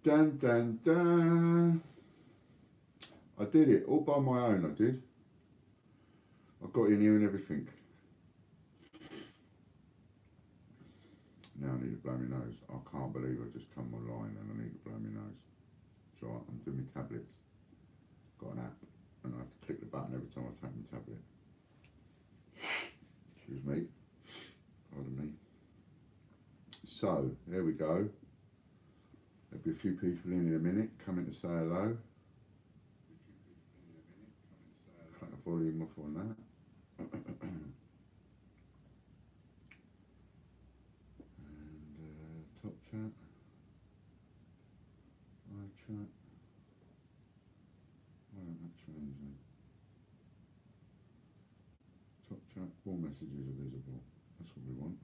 Dun dun dun. I did it all by my own, I did. I got in here and everything. Now I need to blow my nose. I can't believe I just come online and I need to blow my nose. It's alright, I'm doing my tablets. Got an app and I have to click the button every time I take my tablet. Excuse me. Pardon me. So, there we go. There'll be a few people in a minute coming to say hello. Cut the volume off on that. And top chat. Live chat. Why don't that change then? Top chat. All messages are visible. That's what we want.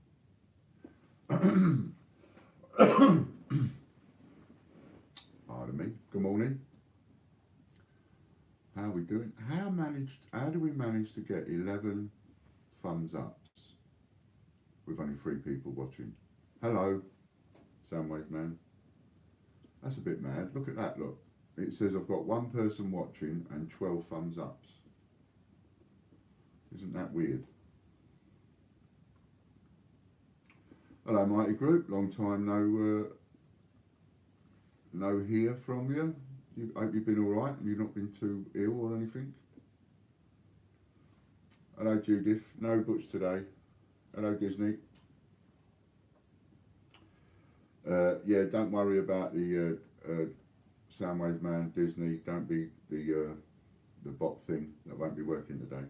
Pardon me. Good morning. How are we doing? How do we manage to get 11 thumbs ups with only 3 people watching? Hello, Soundwave Man. That's a bit mad. Look at that, look. It says I've got 1 person watching and 12 thumbs ups. Isn't that weird? Hello, Mighty Group. Long time no hear from you. I hope you've been all right and you've not been too ill or anything. Hello, Judith. No Butch today. Hello, Disney. Yeah, don't worry about the Soundwave Man, Disney. Don't be the bot thing. That won't be working today.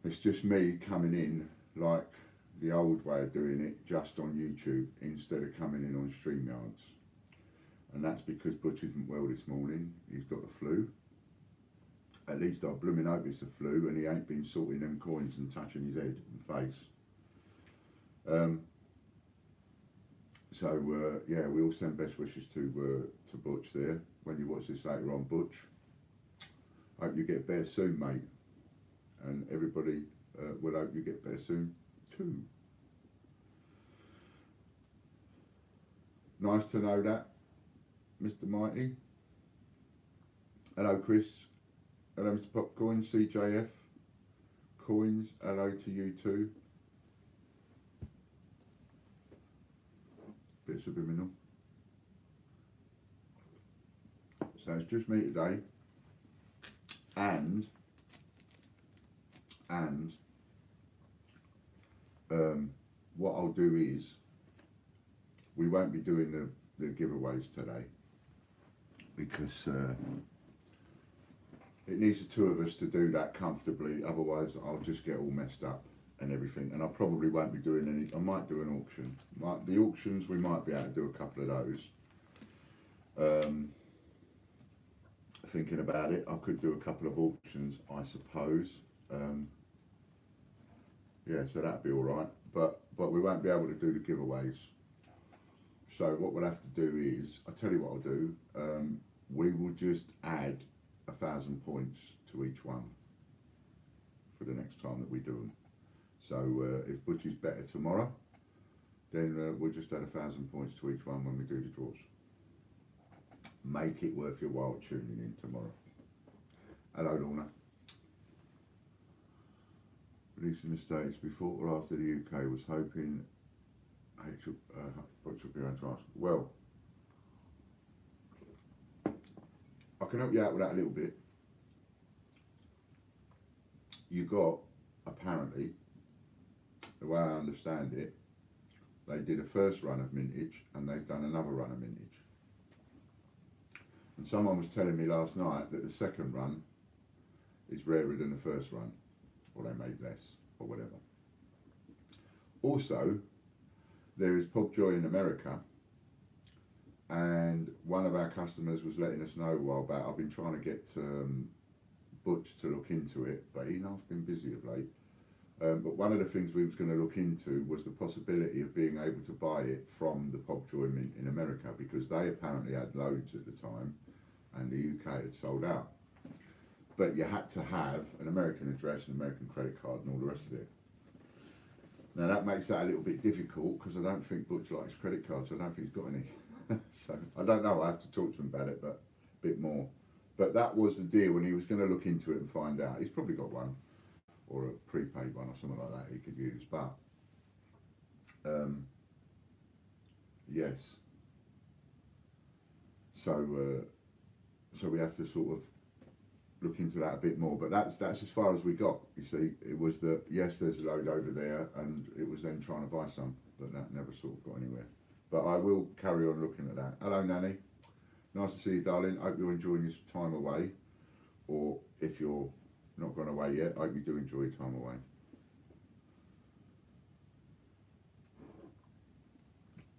It's just me coming in like the old way of doing it, just on YouTube instead of coming in on StreamYards. And that's because Butch isn't well this morning. He's got the flu. At least I blooming hope it's the flu and he ain't been sorting them coins and touching his head and face. Yeah, we all send best wishes to Butch there. When you watch this later on, Butch, hope you get better soon, mate. And everybody will hope you get better soon too. Nice to know that, Mr. Mighty. Hello, Chris. Hello, Mr. Popcorn, CJF. Coins, hello to you too. Bit subliminal. So it's just me today. And what I'll do is, we won't be doing the giveaways today because it needs the 2 of us to do that comfortably, otherwise I'll just get all messed up and everything, and I probably won't be doing any. I might do an auction. The auctions, we might be able to do a couple of those. Thinking about it, I could do a couple of auctions, I suppose. Yeah, so that'd be all right, but we won't be able to do the giveaways. So what we'll have to do is, I'll tell you what I'll do, we will just add 1,000 points to each one for the next time that we do them. So if Butch is better tomorrow, then we'll just add 1,000 points to each one when we do the draws. Make it worth your while tuning in tomorrow. Hello, Lorna. Released in the States before or after the UK, was hoping Butch would be around to ask. Well, I can help you out with that a little bit. You got, apparently, the way I understand it, they did a first run of mintage and they've done another run of mintage. And someone was telling me last night that the second run is rarer than the first run, or they made less, or whatever. Also, there is Pobjoy in America, and one of our customers was letting us know a while back. I've been trying to get Butch to look into it, but he's been busy of late. But one of the things we was going to look into was the possibility of being able to buy it from the Pobjoy Mint in America, because they apparently had loads at the time and the UK had sold out. But you had to have an American address, an American credit card and all the rest of it. Now that makes that a little bit difficult because I don't think Butch likes credit cards, so I don't think he's got any. So I don't know. I have to talk to him about it, but a bit more. But that was the deal when he was going to look into it and find out. He's probably got one or a prepaid one or something like that he could use. But um, yes, so so we have to sort of look into that a bit more. But that's as far as we got. You see, it was that yes, there's a load over there, and it was then trying to buy some, but that never sort of got anywhere. But I will carry on looking at that. Hello, Nanny. Nice to see you, darling. Hope you're enjoying your time away, or if you're not gone away yet, hope you do enjoy your time away.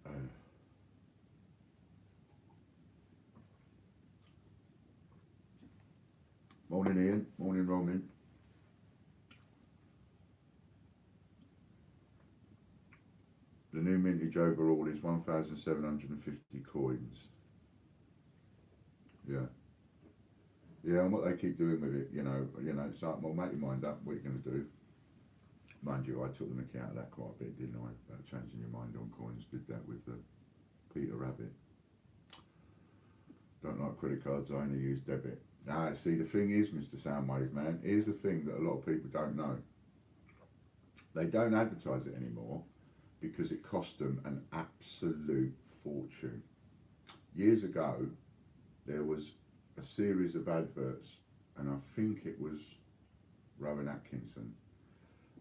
Uh, Morning, Ian. Morning, Roman. The new mintage overall is 1,750 coins. Yeah. Yeah, and what they keep doing with it, it's like, well, make your mind up what you're going to do. Mind you, I took the mickey out of that quite a bit, didn't I? About changing your mind on coins. Did that with the Peter Rabbit. Don't like credit cards, I only use debit. Ah, see, the thing is, Mr. Soundwave Man, here's the thing that a lot of people don't know. They don't advertise it anymore because it cost them an absolute fortune. Years ago, there was a series of adverts, and I think it was Rowan Atkinson,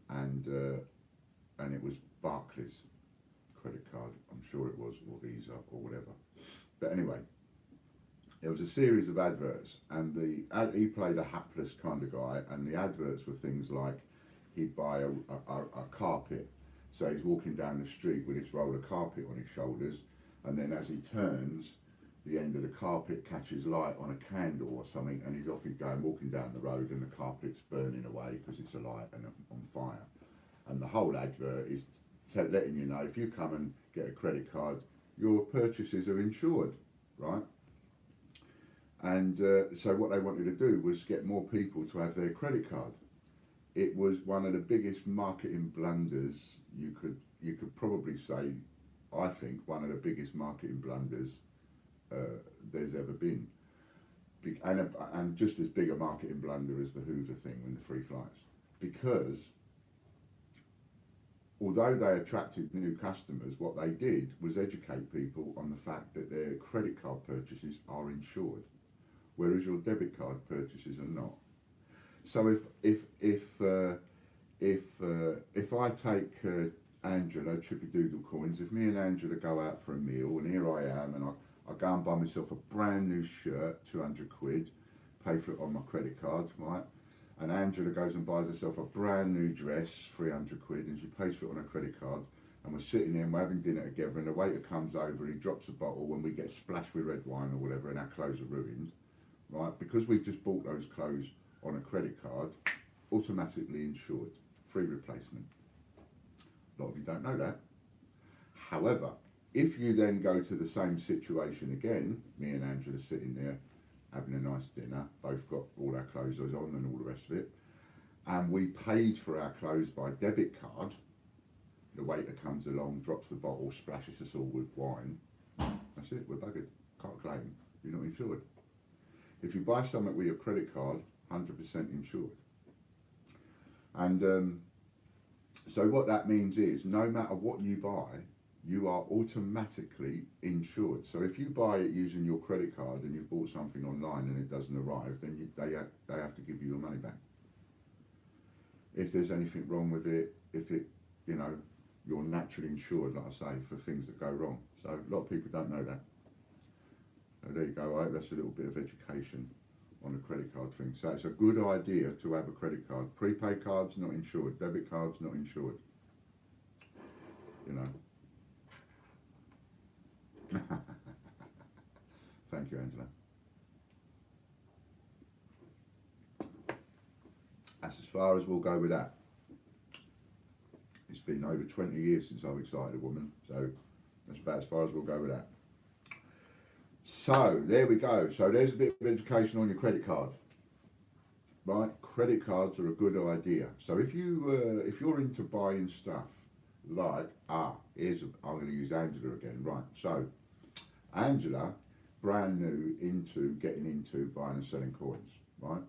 and it was Barclays credit card, I'm sure it was, or Visa, or whatever. But anyway, there was a series of adverts, and he played a hapless kind of guy, and the adverts were things like he'd buy a carpet, so he's walking down the street with his roll of carpet on his shoulders, and then as he turns, the end of the carpet catches light on a candle or something, and he's off he's going walking down the road, and the carpet's burning away because it's alight and on fire. And the whole advert is letting you know, if you come and get a credit card, your purchases are insured, right? And so what they wanted to do was get more people to have their credit card. It was one of the biggest marketing blunders you could probably say, I think, one of the biggest marketing blunders there's ever been. And just as big a marketing blunder as the Hoover thing and the free flights. Because although they attracted new customers, what they did was educate people on the fact that their credit card purchases are insured, whereas your debit card purchases are not. So if I take Angela Chippy Doodle coins, if me and Angela go out for a meal, and here I am, and I go and buy myself a brand new shirt, 200 quid, pay for it on my credit card, right? And Angela goes and buys herself a brand new dress, 300 quid, and she pays for it on her credit card. And we're sitting there and we're having dinner together, and the waiter comes over and he drops a bottle when we get splashed with red wine or whatever, and our clothes are ruined, right? Because we've just bought those clothes on a credit card, automatically insured, free replacement. A lot of you don't know that. However, if you then go to the same situation again, me and Angela sitting there having a nice dinner, both got all our clothes on and all the rest of it, and we paid for our clothes by debit card, the waiter comes along, drops the bottle, splashes us all with wine, that's it, we're buggered, can't claim, you're not insured. If you buy something with your credit card, 100% insured. And so what that means is, no matter what you buy, you are automatically insured. So if you buy it using your credit card and you've bought something online and it doesn't arrive, then they have to give you your money back. If there's anything wrong with it, if it, you're naturally insured, like I say, for things that go wrong. So a lot of people don't know that. So there you go, right? That's a little bit of education on the credit card thing. So it's a good idea to have a credit card. Prepaid cards not insured, debit cards not insured. Thank you, Angela. That's as far as we'll go with that. It's been over 20 years since I've excited a woman, so that's about as far as we'll go with that. So there we go. So there's a bit of education on your credit card, right? Credit cards are a good idea. So if you're into buying stuff like I'm going to use Angela again, right? So Angela, brand new into getting into buying and selling coins, right?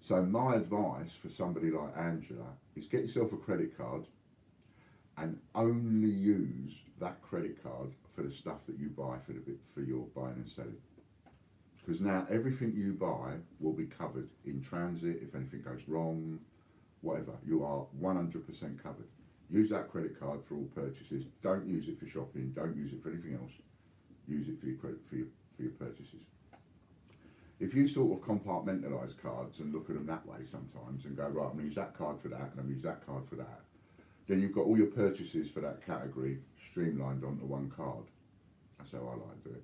So my advice for somebody like Angela is get yourself a credit card and only use that credit card for the stuff that you buy for your buying and selling. Because now everything you buy will be covered in transit. If anything goes wrong, whatever, you are 100% covered. Use that credit card for all purchases. Don't use it for shopping. Don't use it for anything else. Use it for your credit for your purchases. If you sort of compartmentalise cards and look at them that way sometimes and go, right, I'm going to use that card for that and I'm going to use that card for that, then you've got all your purchases for that category streamlined onto one card. That's how I like to do it.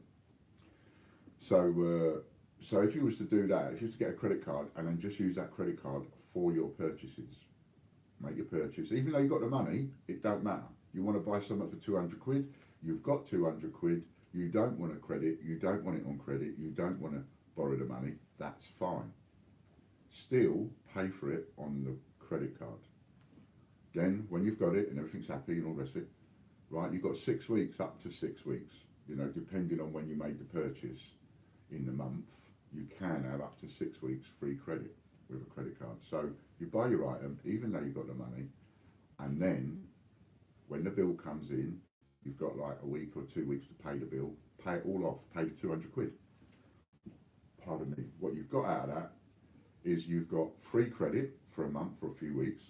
So if you was to do that, if you was to get a credit card and then just use that credit card for your purchases, make your purchase, even though you've got the money, it don't matter. You want to buy something for 200 quid, you've got 200 quid, you don't want a credit, you don't want it on credit, you don't want to borrow the money, that's fine. Still pay for it on the credit card. Then when you've got it and everything's happy and all the rest of it, right, you've got 6 weeks, up to 6 weeks, you know, depending on when you made the purchase in the month, you can have up to 6 weeks free credit with a credit card. So you buy your item, even though you've got the money, and then when the bill comes in, you've got like a week or 2 weeks to pay the bill, pay it all off, pay the 200 quid. Pardon me. What you've got out of that is you've got free credit for a month or a few weeks.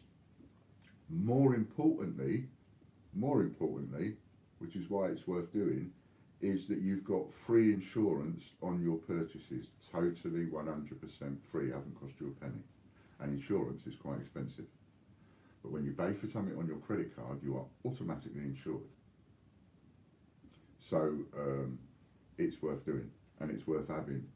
More importantly, which is why it's worth doing, is that you've got free insurance on your purchases, totally 100% free, haven't cost you a penny. And insurance is quite expensive. But when you pay for something on your credit card, you are automatically insured. So it's worth doing, and it's worth having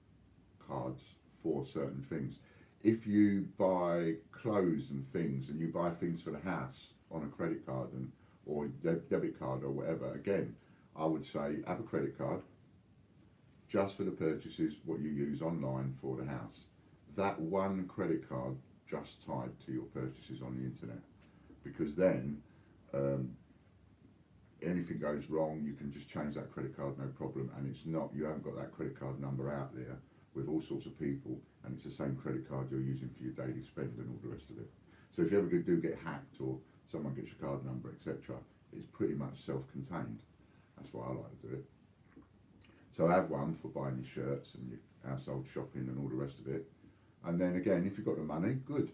cards for certain things. If you buy clothes and things, and you buy things for the house on a credit card or debit card or whatever, again, I would say have a credit card just for the purchases, what you use online for the house. That one credit card just tied to your purchases on the internet, because then anything goes wrong, you can just change that credit card, no problem, and it's not, you haven't got that credit card number out there with all sorts of people, and it's the same credit card you're using for your daily spend and all the rest of it. So if you ever do get hacked or someone gets your card number, etc., it's pretty much self-contained. That's why I like to do it. So I have one for buying your shirts and your household shopping and all the rest of it. And then again, if you've got the money, good.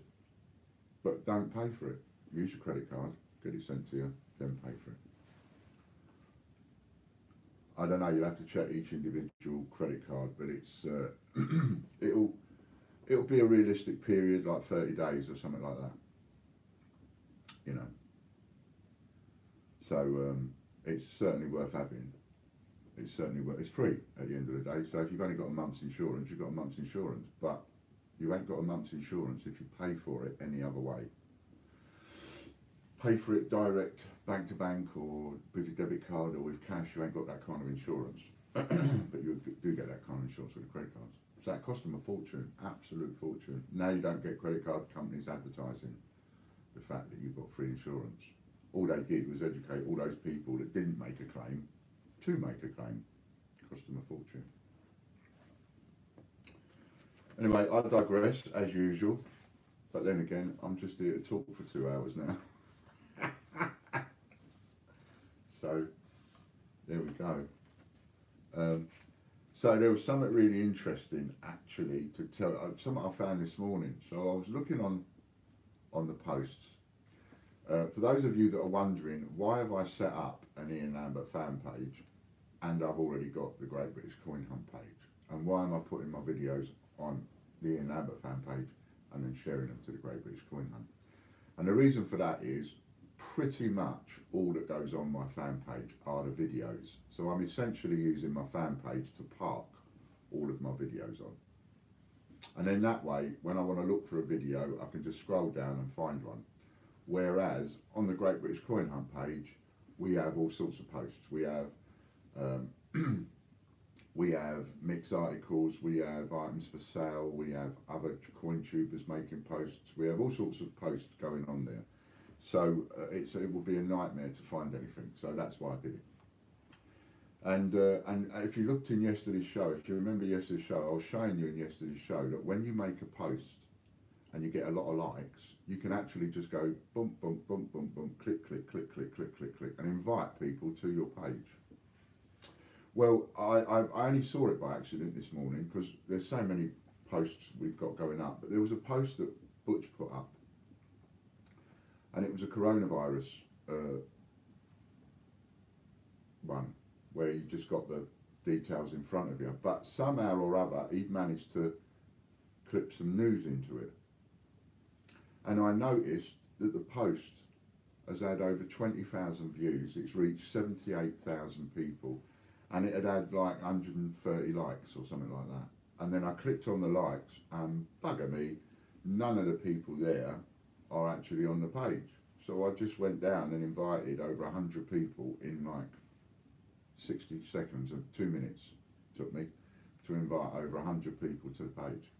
But don't pay for it. Use your credit card, get it sent to you, then pay for it. I don't know, you'll have to check each individual credit card, but it's it'll be a realistic period, like 30 days or something like that. You know. So it's certainly worth having. It's free at the end of the day. So if you've only got a month's insurance, you've got a month's insurance. But you ain't got a month's insurance if you pay for it any other way. Pay for it direct, bank to bank, or with your debit card or with cash, you ain't got that kind of insurance. But you do get that kind of insurance with the credit cards. So that cost them a fortune, absolute fortune. Now you don't get credit card companies advertising the fact that you've got free insurance. All they did was educate all those people that didn't make a claim to make a claim. It cost them a fortune. Anyway, I digress as usual, but then again, I'm just here to talk for 2 hours now. So there we go. So there was something really interesting actually to tell, something I found this morning. So I was looking on the posts. For those of you that are wondering, why have I set up an Ian Lambert fan page and I've already got the Great British Coin Hunt page? And why am I putting my videos on the Ian Lambert fan page and then sharing them to the Great British Coin Hunt? And the reason for that is pretty much all that goes on my fan page are the videos. So I'm essentially using my fan page to park all of my videos on. And then that way, when I want to look for a video, I can just scroll down and find one. Whereas on the Great British Coin Hunt page, we have all sorts of posts. We have we have mixed articles, we have items for sale, we have other coin tubers making posts, we have all sorts of posts going on there. So it will be a nightmare to find anything, so that's why I did it. And if you looked in yesterday's show, if you remember yesterday's show, I was showing you in yesterday's show that when you make a post and you get a lot of likes, you can actually just go bump, bump, bump, bump, bump, click, click, click, click, click, click, click, and invite people to your page. Well, I only saw it by accident this morning because there's so many posts we've got going up, but there was a post that Butch put up, and it was a coronavirus one, where you just got the details in front of you, but somehow or other he'd managed to clip some news into it. And I noticed that the post has had over 20,000 views, it's reached 78,000 people, and it had had like 130 likes or something like that. And then I clicked on the likes, and bugger me, none of the people there are actually on the page. So I just went down and invited over 100 people in like 60 seconds, and 2 minutes took me to invite over 100 people to the page.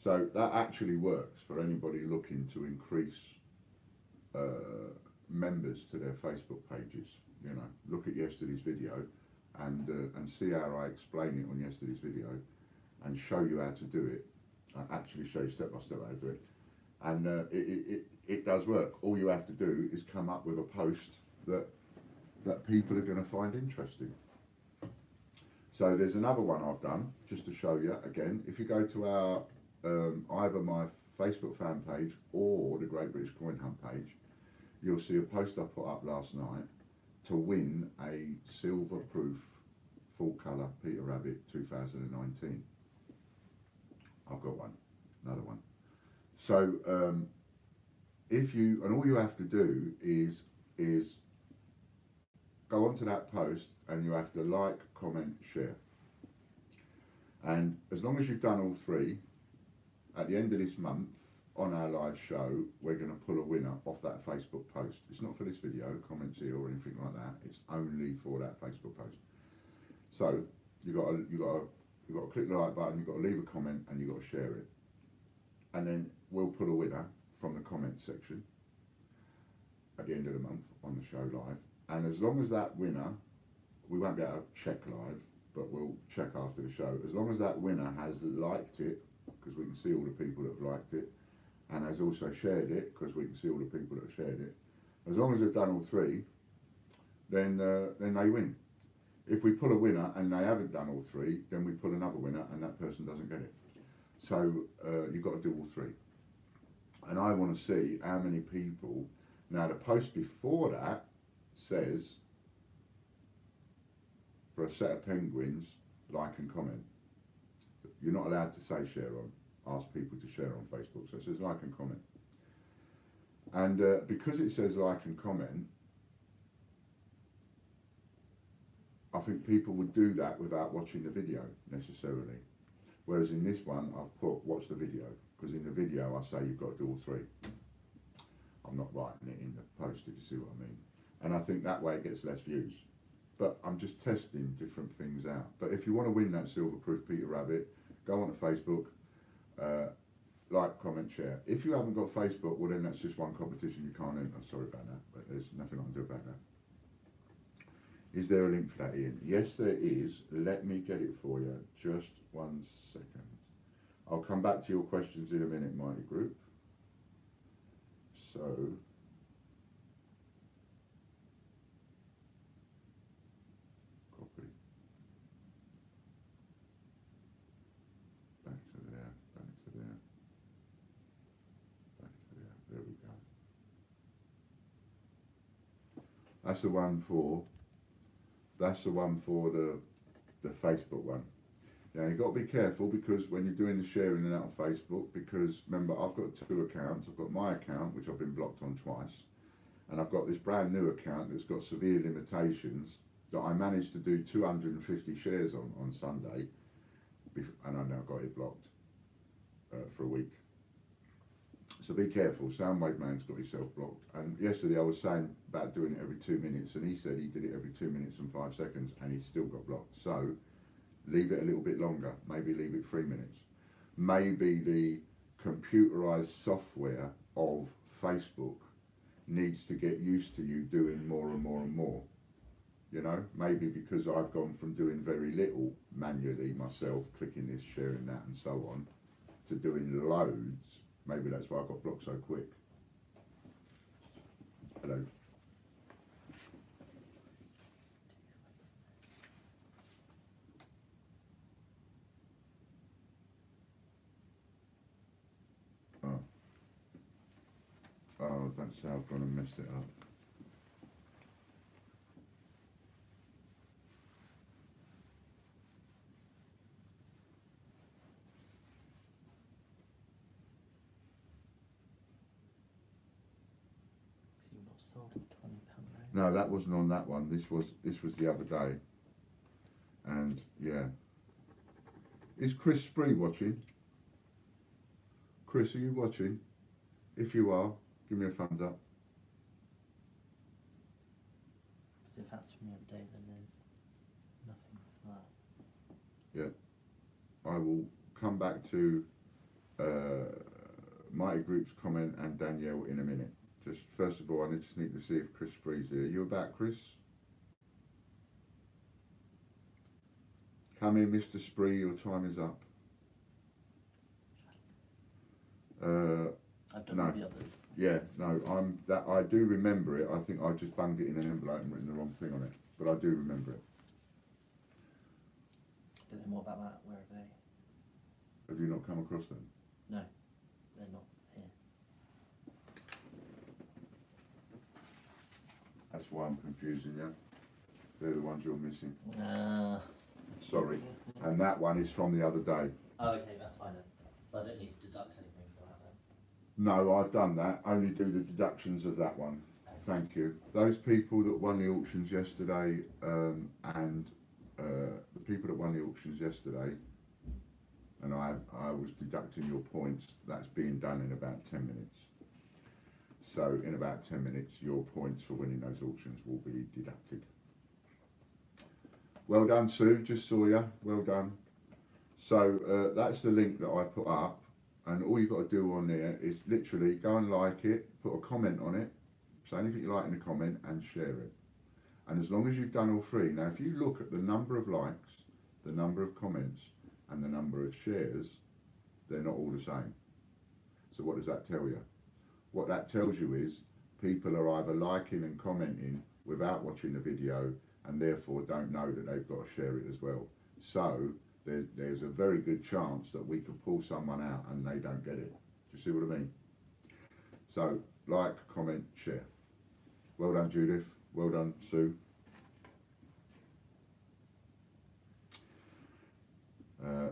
So that actually works for anybody looking to increase members to their Facebook pages. You know, look at yesterday's video and see how I explain it on yesterday's video and show you how to do it. I actually show you step by step how to do it, and it does work. All you have to do is come up with a post that people are going to find interesting. So there's another one I've done just to show you again. If you go to our either my Facebook fan page or the Great British Coin Hunt page, you'll see a post I put up last night to win a silver proof full colour Peter Rabbit 2019. I've got one, another one. So if you, and all you have to do is go onto that post and you have to like, comment, share. And as long as you've done all three, at the end of this month on our live show, we're going to pull a winner off that Facebook post. It's not for this video, comments here or anything like that. It's only for that Facebook post. So you got to click the like button, you've got to leave a comment, and you've got to share it. And then we'll pull a winner from the comment section at the end of the month on the show live. And as long as that winner, we won't be able to check live, but we'll check after the show. As long as that winner has liked it, because we can see all the people that have liked it, and has also shared it, because we can see all the people that have shared it. As long as they've done all three, then they win. If we pull a winner and they haven't done all three, then we pull another winner and that person doesn't get it. So you've got to do all three. And I want to see how many people. Now the post before that says, for a set of penguins, like and comment. You're not allowed to say share on. Ask people to share on Facebook. So it says like and comment. And because it says like and comment, I think people would do that without watching the video necessarily. Whereas in this one, I've put watch the video, because in the video I say you've got to do all three. I'm not writing it in the post, if you see what I mean. And I think that way it gets less views. But I'm just testing different things out. But if you want to win that silver proof Peter Rabbit, go onto Facebook, like, comment, share. If you haven't got Facebook, well then that's just one competition you can't enter. Sorry about that, but there's nothing I can do about that. Is there a link for that, Ian? Yes, there is. Let me get it for you. Just 1 second. I'll come back to your questions in a minute, Mighty Group. So, copy. Back to there, back to there, back to there. There we go. That's the one for. That's the one for the Facebook one. Now you've got to be careful, because when you're doing the sharing and out on Facebook, because remember I've got 2 accounts. I've got my account, which I've been blocked on twice, and I've got this brand new account that's got severe limitations that I managed to do 250 shares on Sunday, and I now got it blocked for a week. So be careful. Soundwave Man's got himself blocked. And yesterday I was saying about doing it every 2 minutes, and he said he did it every 2 minutes and 5 seconds, and he still got blocked. So leave it a little bit longer. Maybe leave it 3 minutes. Maybe the computerized software of Facebook needs to get used to you doing more and more and more. You know, maybe because I've gone from doing very little manually myself, clicking this, sharing that, and so on, to doing loads. Maybe that's why I got blocked so quick. Hello. Oh. Oh, that's how I've gone and messed it up. You've not sold a £20 No, that wasn't on that one. This was the other day. And yeah. Is Chris Spree watching? Chris, are you watching? If you are, give me a thumbs up. So if that's from the other day, then there's nothing for that. Yeah. I will come back to Mighty Group's comment and Danielle in a minute. Just first of all, I just need to see if Chris Spree's here. You about, Chris? Come in, Mr. Spree, your time is up. I've done No. all the others. Yeah, no, I do remember it. I think I just bunged it in an envelope and written the wrong thing on it, but I do remember it. But then what about that? Where are they? Have you not come across them? No, they're not here. That's why I'm confusing you. They're the ones you're missing. Sorry. And that one is from the other day. Oh, okay, that's fine then. So I don't need to deduct anything for that then. No, I've done that. Only do the deductions of that one. Okay. Thank you. Those people that won the auctions yesterday, and the people that won the auctions yesterday, and I was deducting your points. That's being done in about 10 minutes. So in about 10 minutes, your points for winning those auctions will be deducted. Well done, Sue. Just saw you. Well done. So that's the link that I put up, and all you've got to do on there is literally go and like it, put a comment on it, say anything you like in the comment, and share it. And as long as you've done all three, now if you look at the number of likes, the number of comments, and the number of shares, they're not all the same. So what does that tell you? What that tells you is people are either liking and commenting without watching the video, and therefore don't know that they've got to share it as well. So there's a very good chance that we could pull someone out and they don't get it. Do you see what I mean? So like, comment, share. Well done, Judith. Well done, Sue.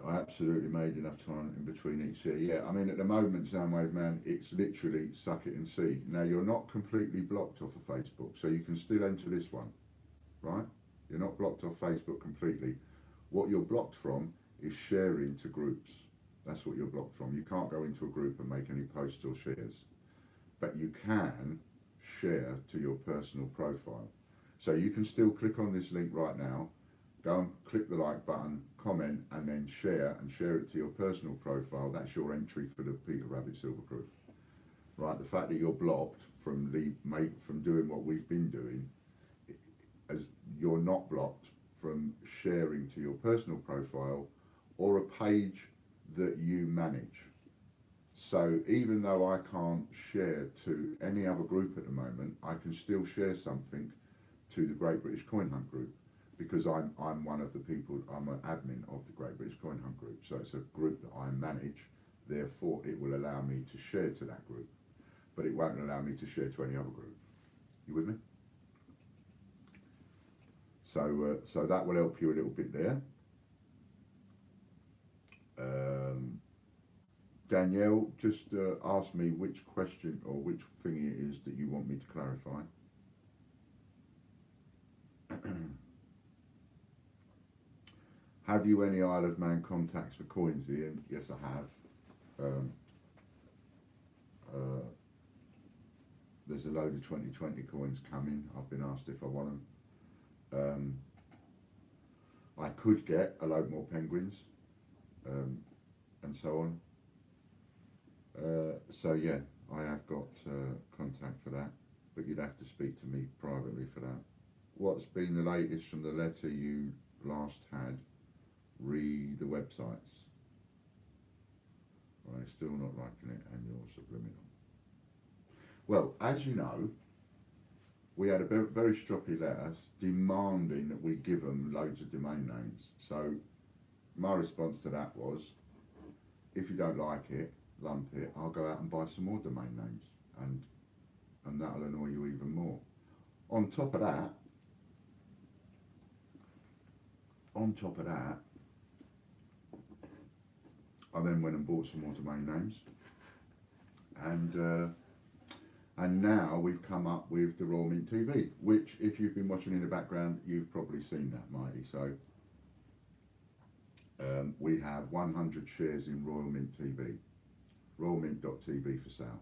I absolutely made enough time in between each year. Yeah, I mean at the moment, Soundwave Man, it's literally suck it and see. Now you're not completely blocked off of Facebook, so you can still enter this one, right? You're not blocked off Facebook completely. What you're blocked from is sharing to groups. That's what you're blocked from. You can't go into a group and make any posts or shares, but you can share to your personal profile. So you can still click on this link right now, go and click the like button, comment, and then share it to your personal profile. That's your entry for the Peter Rabbit Silver Proof. Right, the fact that you're blocked from doing what we've been doing, as you're not blocked from sharing to your personal profile or a page that you manage. So even though I can't share to any other group at the moment, I can still share something to the Great British Coin Hunt group, because I'm one of the people, I'm an admin of the Great British Coin Hunt group. So it's a group that I manage, therefore it will allow me to share to that group, but it won't allow me to share to any other group. You with me? So that will help you a little bit there. Danielle just asked me which question or which thing it is that you want me to clarify. Have you any Isle of Man contacts for coins, Ian? Yes, I have. There's a load of 2020 coins coming. I've been asked if I want them. I could get a load more penguins, and so on. So yeah, I have got contact for that, but you'd have to speak to me privately for that. what's been the latest from the letter you last had? Read the websites. Well, they're still not liking it, and you're subliminal. Well, as you know, we had a very stroppy letter demanding that we give them loads of domain names. So my response to that was, if you don't like it, lump it, I'll go out and buy some more domain names, and that'll annoy you even more. On top of that, I then went and bought some more domain names, and now we've come up with the Royal Mint TV, which, if you've been watching in the background, you've probably seen that, Mighty. So we have 100 shares in Royal Mint TV, royalmint.tv for sale.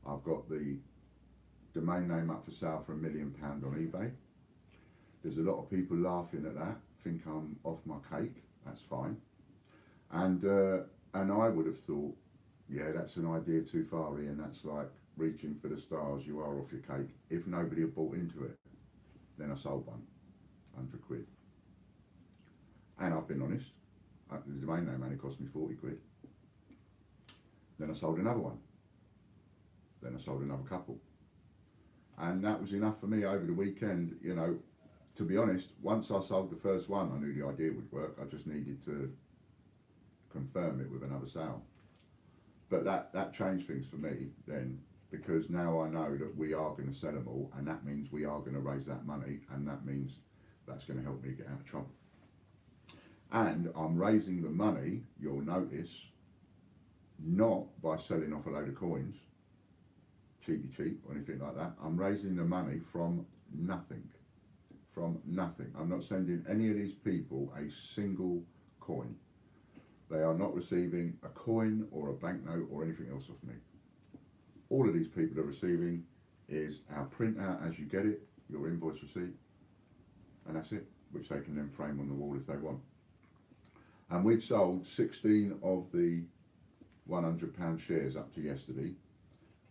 I've got the domain name up for sale for £1 million on eBay. There's a lot of people laughing at that, think I'm off my cake. That's fine. And I would have thought, yeah, that's an idea too far, Ian. That's like reaching for the stars. You are off your cake. If nobody had bought into it, then I sold one, 100 quid. And I've been honest, the domain name only cost me 40 quid. Then I sold another one. Then I sold another couple. And that was enough for me over the weekend. You know, to be honest, once I sold the first one, I knew the idea would work. I just needed to confirm it with another sale. But that changed things for me then, because now I know that we are going to sell them all, and that means we are going to raise that money, and that means that's going to help me get out of trouble. And I'm raising the money, you'll notice, not by selling off a load of coins, cheap or anything like that. I'm raising the money from nothing. From nothing. I'm not sending any of these people a single coin. They are not receiving a coin or a banknote or anything else off me. All of these people are receiving is our printout as you get it, your invoice receipt, and that's it, which they can then frame on the wall if they want. And we've sold 16 of the £100 shares up to yesterday,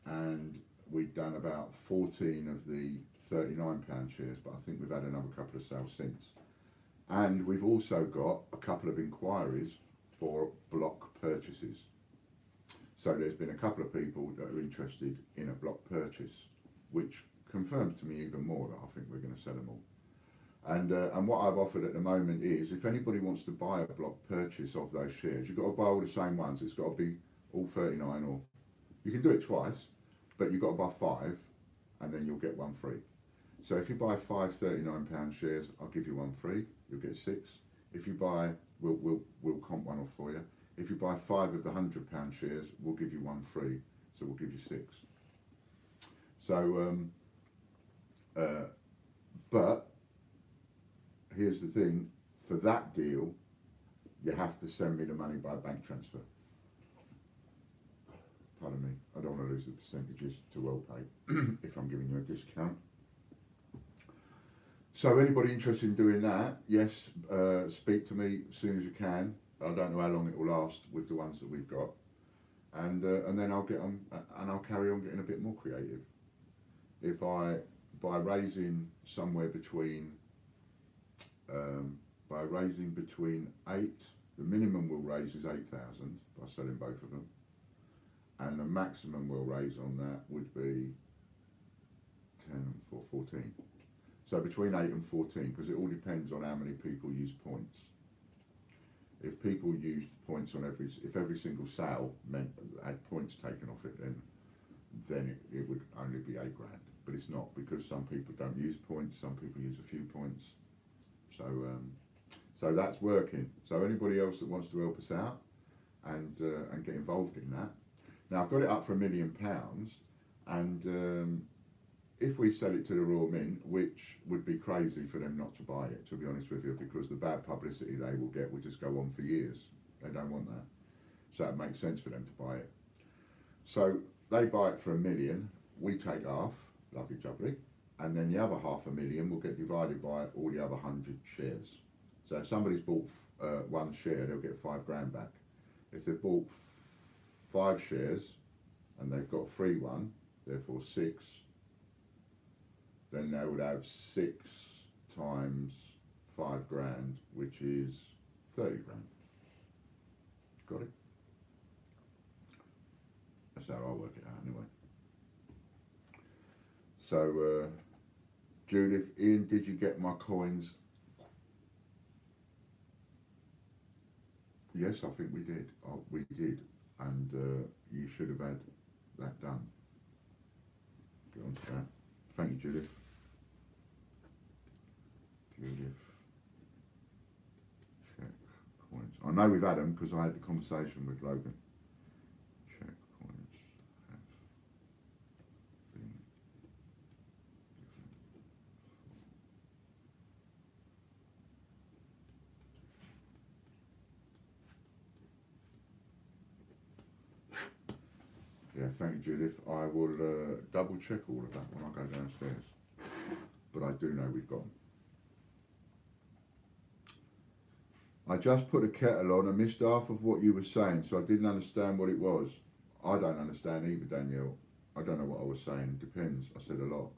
and we've done about 14 of the £39 shares, but I think we've had another couple of sales since. And we've also got a couple of inquiries for block purchases. So there's been a couple of people that are interested in a block purchase, which confirms to me even more that I think we're going to sell them all. And what I've offered at the moment is, if anybody wants to buy a block purchase of those shares, you've got to buy all the same ones. It's got to be all 39, or you can do it twice, but you've got to buy 5, and then you'll get one free. So if you buy 5 £39 shares, I'll give you one free. You'll get 6. If you buy, we'll comp one off for you. If you buy 5 of the £100 shares, we'll give you one free. So we'll give you 6. So, but here's the thing: for that deal, you have to send me the money by bank transfer. Pardon me, I don't want to lose the percentages to WellPay if I'm giving you a discount. So anybody interested in doing that, yes, speak to me as soon as you can. I don't know how long it will last with the ones that we've got, and then I'll get on and I'll carry on getting a bit more creative. If by raising somewhere between between 8, the minimum we'll raise is 8,000 by selling both of them, and the maximum we'll raise on that would be 10 and 4, 14. So between 8 and 14, because it all depends on how many people use points. If people use points on if every single sale meant had points taken off it, then it would only be £8 grand. But it's not, because some people don't use points, some people use a few points. So that's working. So anybody else that wants to help us out and get involved in that. Now I've got it up for £1 million, and if we sell it to the Royal Mint, which would be crazy for them not to buy it, to be honest with you, because the bad publicity they will get will just go on for years. They don't want that. So it makes sense for them to buy it. So they buy it for £1 million, we take half, lovely jubbly, and then the other £500,000 will get divided by all the other 100 shares. So if somebody's bought one share, they'll get £5 grand back. If they've bought 5 shares and they've got a free one, therefore 6, then they would have 6 times 5 grand, which is 30 grand. Got it? That's how I work it out anyway. So, Judith, Ian, did you get my coins? Yes, I think we did. We did. And you should have had that done. Get on to that. Thank you, Judith. Judith. Check coins. I know we've had them because I had the conversation with Logan. Check coins have been given. Yeah, thank you, Judith. I will double check all of that when I go downstairs. But I do know we've got them. I just put a kettle on and missed half of what you were saying, so I didn't understand what it was. I don't understand either, Danielle. I don't know what I was saying. Depends. I said a lot.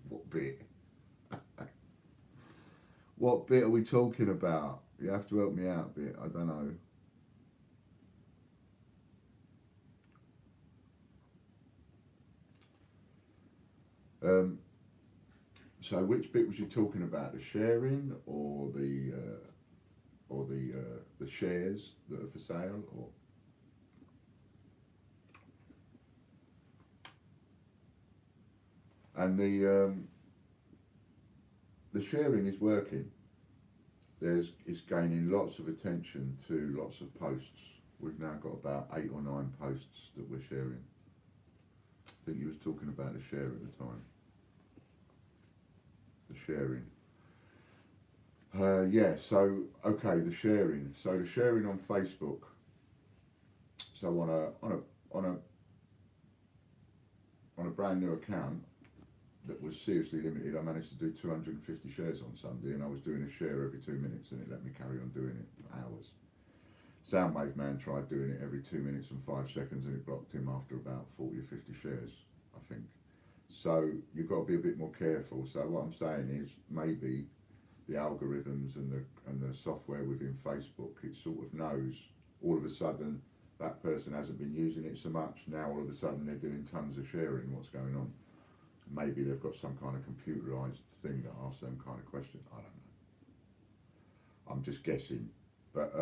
What bit? What bit are we talking about? You have to help me out a bit. I don't know. So which bit was you talking about? The sharing or the shares that are for sale, or? And the sharing is working. It's gaining lots of attention to lots of posts. We've now got about 8 or 9 posts that we're sharing. I think you was talking about the share at the time. The sharing. Yeah, so okay, the sharing. So the sharing on Facebook. So on a brand new account that was seriously limited, I managed to do 250 shares on Sunday, and I was doing a share every 2 minutes, and it let me carry on doing it for hours. Soundwave Man tried doing it every 2 minutes and 5 seconds, and it blocked him after about 40 or 50 shares, I think. So you've got to be a bit more careful. So what I'm saying is maybe the algorithms and the software within Facebook, it sort of knows all of a sudden that person hasn't been using it so much. Now all of a sudden they're doing tons of sharing. What's going on? Maybe they've got some kind of computerized thing that asks them kind of questions. I don't know. I'm just guessing. But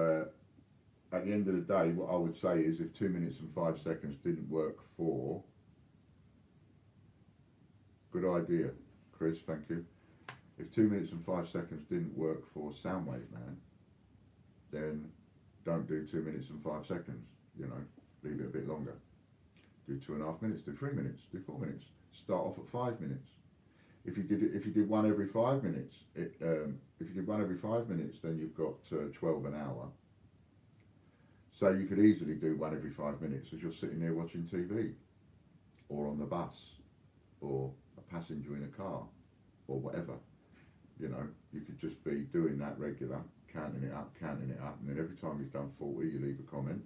at the end of the day, what I would say is if 2 minutes and 5 seconds didn't work for... Good idea, Chris, thank you. If 2 minutes and 5 seconds didn't work for Soundwave Man, then don't do 2 minutes and 5 seconds, you know, leave it a bit longer. Do 2.5 minutes, do 3 minutes, do 4 minutes. Start off at 5 minutes. If you did one every 5 minutes, if you did one every 5 minutes, then you've got 12 an hour. So you could easily do one every 5 minutes as you're sitting there watching TV, or on the bus, or a passenger in a car, or whatever. You know, you could just be doing that regular, counting it up, and then every time you've done 40, you leave a comment.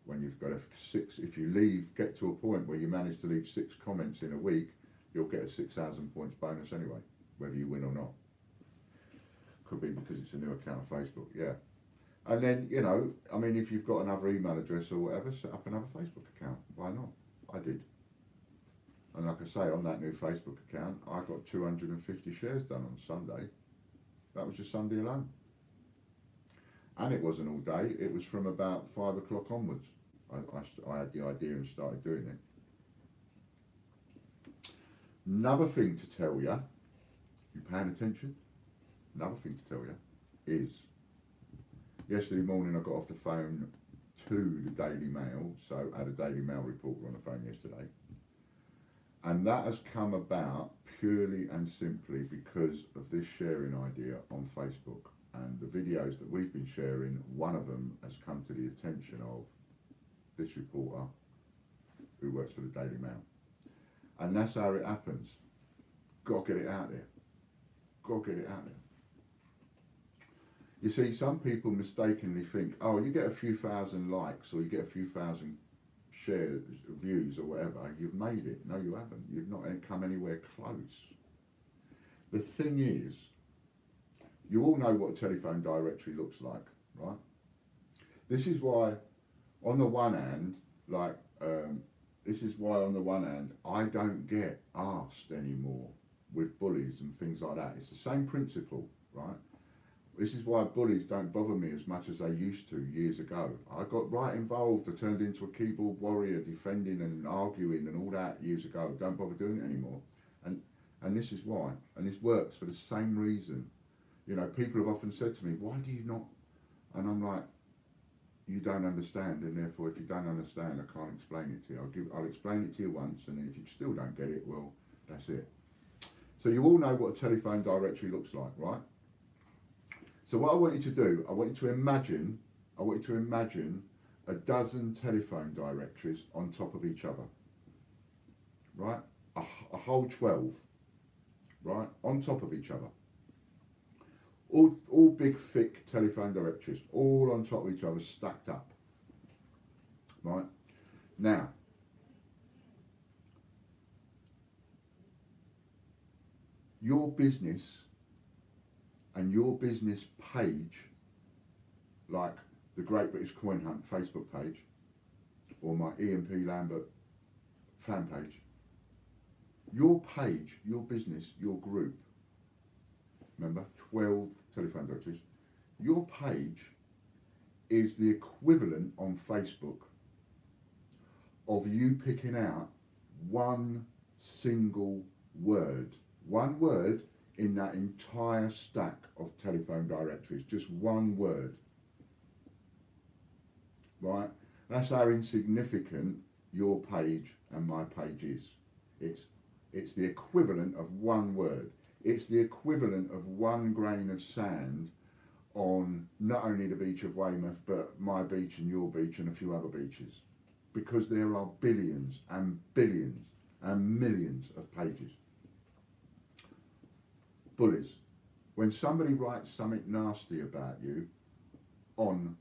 When you've got if you get to a point where you manage to leave 6 comments in a week, you'll get a 6,000 points bonus anyway, whether you win or not. Could be because it's a new account on Facebook, yeah. And then, you know, I mean, if you've got another email address or whatever, set up another Facebook account. Why not? I did. And like I say, on that new Facebook account, I got 250 shares done on Sunday. That was just Sunday alone. And it wasn't all day, it was from about 5 o'clock onwards. I had the idea and started doing it. Another thing to tell you, you paying attention? Another thing to tell you is, yesterday morning I got off the phone to the Daily Mail, so I had a Daily Mail reporter on the phone yesterday. And that has come about purely and simply because of this sharing idea on Facebook. And the videos that we've been sharing, one of them has come to the attention of this reporter who works for the Daily Mail. And that's how it happens. Got to get it out there. Got to get it out there. You see, some people mistakenly think, oh, you get a few thousand likes or you get a few thousand shares, views or whatever, you've made it. No, you haven't. You've not come anywhere close. The thing is, you all know what a telephone directory looks like, right? This is why, on the one hand, I don't get asked anymore with bullies and things like that. It's the same principle, right? This is why bullies don't bother me as much as they used to years ago. I got right involved. I turned into a keyboard warrior, defending and arguing and all that years ago. Don't bother doing it anymore. And this is why. And this works for the same reason. You know, people have often said to me, why do you not? And I'm like, you don't understand, and therefore if you don't understand, I can't explain it to you. I'll explain it to you once, and then if you still don't get it, well, that's it. So you all know what a telephone directory looks like, right? So what I want you to do, I want you to imagine a dozen telephone directories on top of each other, right? A whole 12, right, on top of each other. All big, thick telephone directories, all on top of each other, stacked up, right? Now, your business and your business page, like the Great British Coin Hunt Facebook page, or my EMP Lambert fan page, your page, your business, your group, remember, 12 telephone directories, your page is the equivalent on Facebook of you picking out one single word, one word in that entire stack of telephone directories, just one word, right? That's how insignificant your page and my page is. It's the equivalent of one word. It's the equivalent of one grain of sand on not only the beach of Weymouth, but my beach and your beach and a few other beaches. Because there are billions and billions and millions of pages. Bullies, when somebody writes something nasty about you on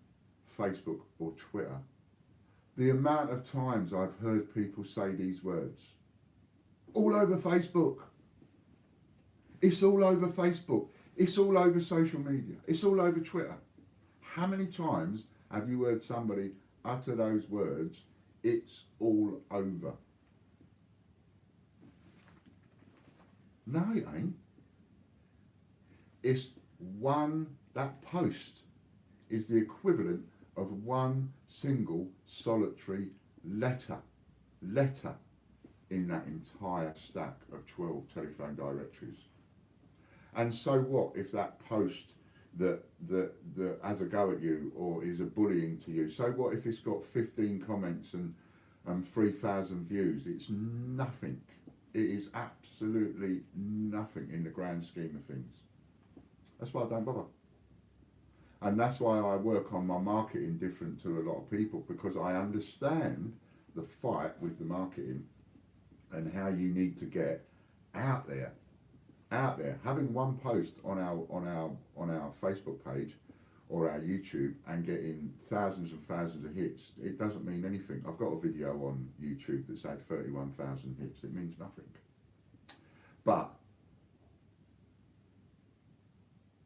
Facebook or Twitter, the amount of times I've heard people say these words, all over Facebook. It's all over Facebook. It's all over social media. It's all over Twitter. How many times have you heard somebody utter those words, it's all over? No, it ain't. It's one, that post is the equivalent of one single solitary letter in that entire stack of 12 telephone directories. And so what if that post that has a go at you or is a bullying to you, so what if it's got 15 comments and 3,000 views? It's nothing. It is absolutely nothing in the grand scheme of things. That's why I don't bother. And that's why I work on my marketing different to a lot of people, because I understand the fight with the marketing and how you need to get out there. Having one post on our Facebook page or our YouTube and getting thousands and thousands of hits, it doesn't mean anything. I've got a video on YouTube that's had 31,000 hits. It means nothing. But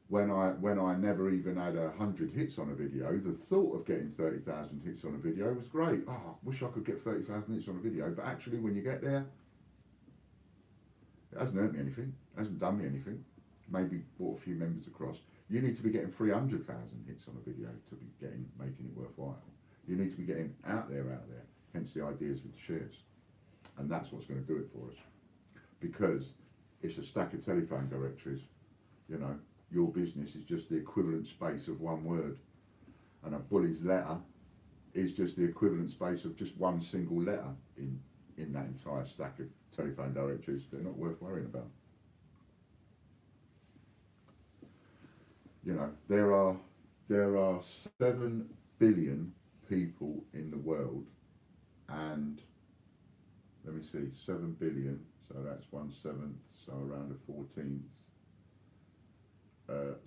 when I never even had 100 hits on a video, the thought of getting 30,000 hits on a video was great. Oh, I wish I could get 30,000 hits on a video. But actually, when you get there, it hasn't earned me anything. It hasn't done me anything. Maybe brought a few members across. You need to be getting 300,000 hits on a video to be making it worthwhile. You need to be getting out there. Hence the ideas with the shares. And that's what's going to do it for us. Because it's a stack of telephone directories. You know, your business is just the equivalent space of one word. And a bully's letter is just the equivalent space of just one single letter in that entire stack of telephone directories. They're not worth worrying about. You know, there are 7 billion people in the world, and let me see, 7 billion, so that's 1/7, so around a 14th.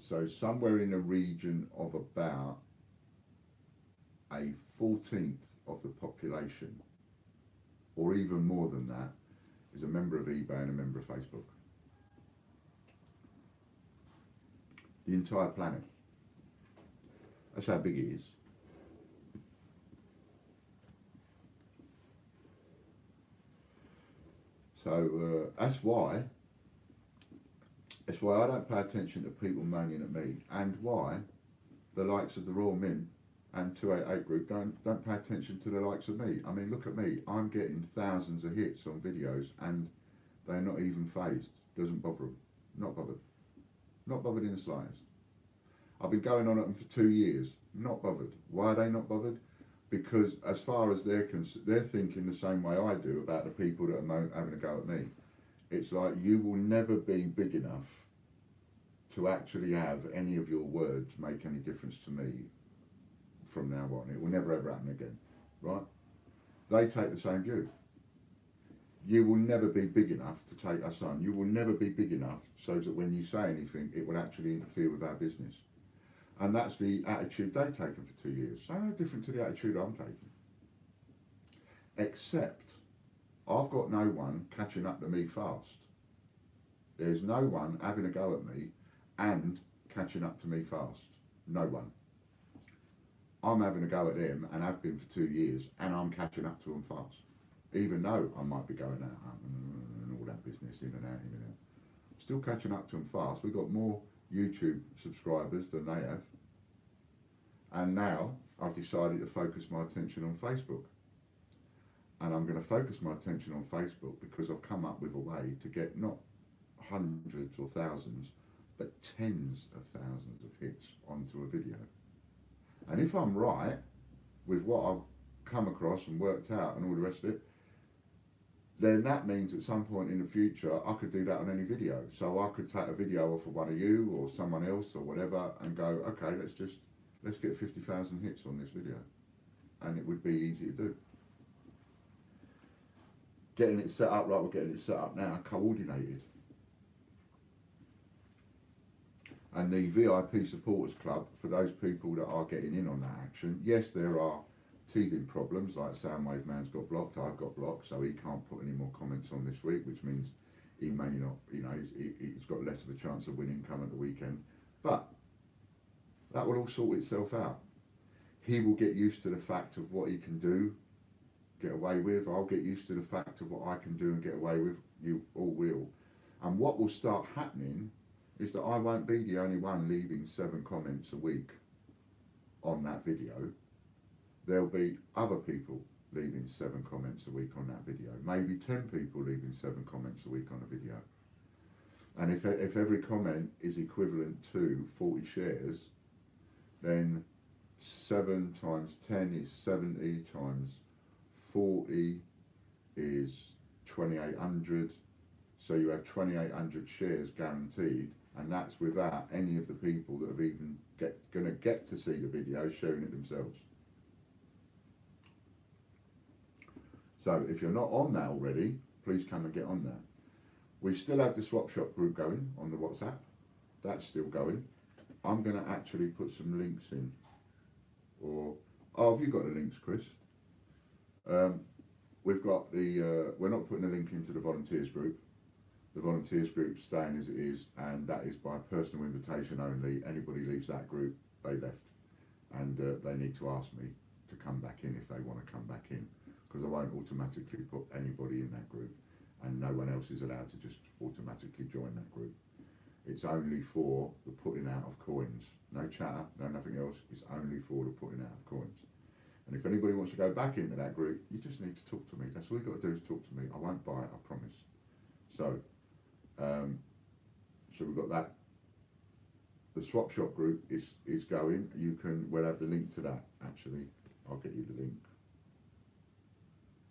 So somewhere in the region of about a 14th of the population, or even more than that, is a member of eBay and a member of Facebook. The entire planet. That's how big it is. So that's why I don't pay attention to people moaning at me, and why the likes of the Royal Mint and 288 Group don't pay attention to the likes of me. I mean, look at me. I'm getting thousands of hits on videos, and they're not even phased. Doesn't bother them. Not bothered. Not bothered in the slightest. I've been going on at them for 2 years. Not bothered. Why are they not bothered? Because as far as they're thinking the same way I do about the people that are having a go at me. It's like, you will never be big enough to actually have any of your words make any difference to me from now on. It will never ever happen again, right? They take the same view. You will never be big enough to take us on. You will never be big enough so that when you say anything, it will actually interfere with our business. And that's the attitude they've taken for 2 years. So no different to the attitude I'm taking. Except, I've got no one catching up to me fast. There's no one having a go at me and catching up to me fast. No one. I'm having a go at them, and have been for 2 years, and I'm catching up to them fast. Even though I might be going out and all that business, in and out, in and out. Still catching up to them fast. We've got more YouTube subscribers than they have. And now I've decided to focus my attention on Facebook. And I'm going to focus my attention on Facebook because I've come up with a way to get not hundreds or thousands, but tens of thousands of hits onto a video. And if I'm right with what I've come across and worked out and all the rest of it, then that means at some point in the future I could do that on any video. So I could take a video off of one of you or someone else or whatever and go, okay, let's get 50,000 hits on this video. And it would be easy to do. Getting it set up like we're getting it set up now, coordinated. And the VIP Supporters Club, for those people that are getting in on that action, yes, there are teething problems, like Soundwave Man's got blocked, I've got blocked, so he can't put any more comments on this week, which means he may not, you know, he's got less of a chance of winning come at the weekend. But that will all sort itself out. He will get used to the fact of what he can do, get away with. I'll get used to the fact of what I can do and get away with. You all will. And what will start happening is that I won't be the only one leaving 7 comments a week on that video. There'll be other people leaving 7 comments a week on that video. Maybe 10 people leaving 7 comments a week on a video. And if every comment is equivalent to 40 shares, then 7 times 10 is 70 times 40 is 2,800. So you have 2,800 shares guaranteed, and that's without any of the people that have even going to get to see the video sharing it themselves. So if you're not on that already, please come and get on that. We still have the Swap Shop group going on the WhatsApp. That's still going. I'm going to actually put some links in. Or, oh, have you got the links, Chris? We've got the, we're not putting a link into the volunteers group. The volunteers group staying as it is, and that is by personal invitation only. Anybody leaves that group, they left. And they need to ask me to come back in if they want to come back in, because I won't automatically put anybody in that group, and no one else is allowed to just automatically join that group. It's only for the putting out of coins. No chatter, no nothing else. It's only for the putting out of coins. And if anybody wants to go back into that group, you just need to talk to me. That's all you've got to do is talk to me. I won't buy it, I promise. So, so we've got that. The Swap Shop group is going. We'll have the link to that, actually. I'll get you the link.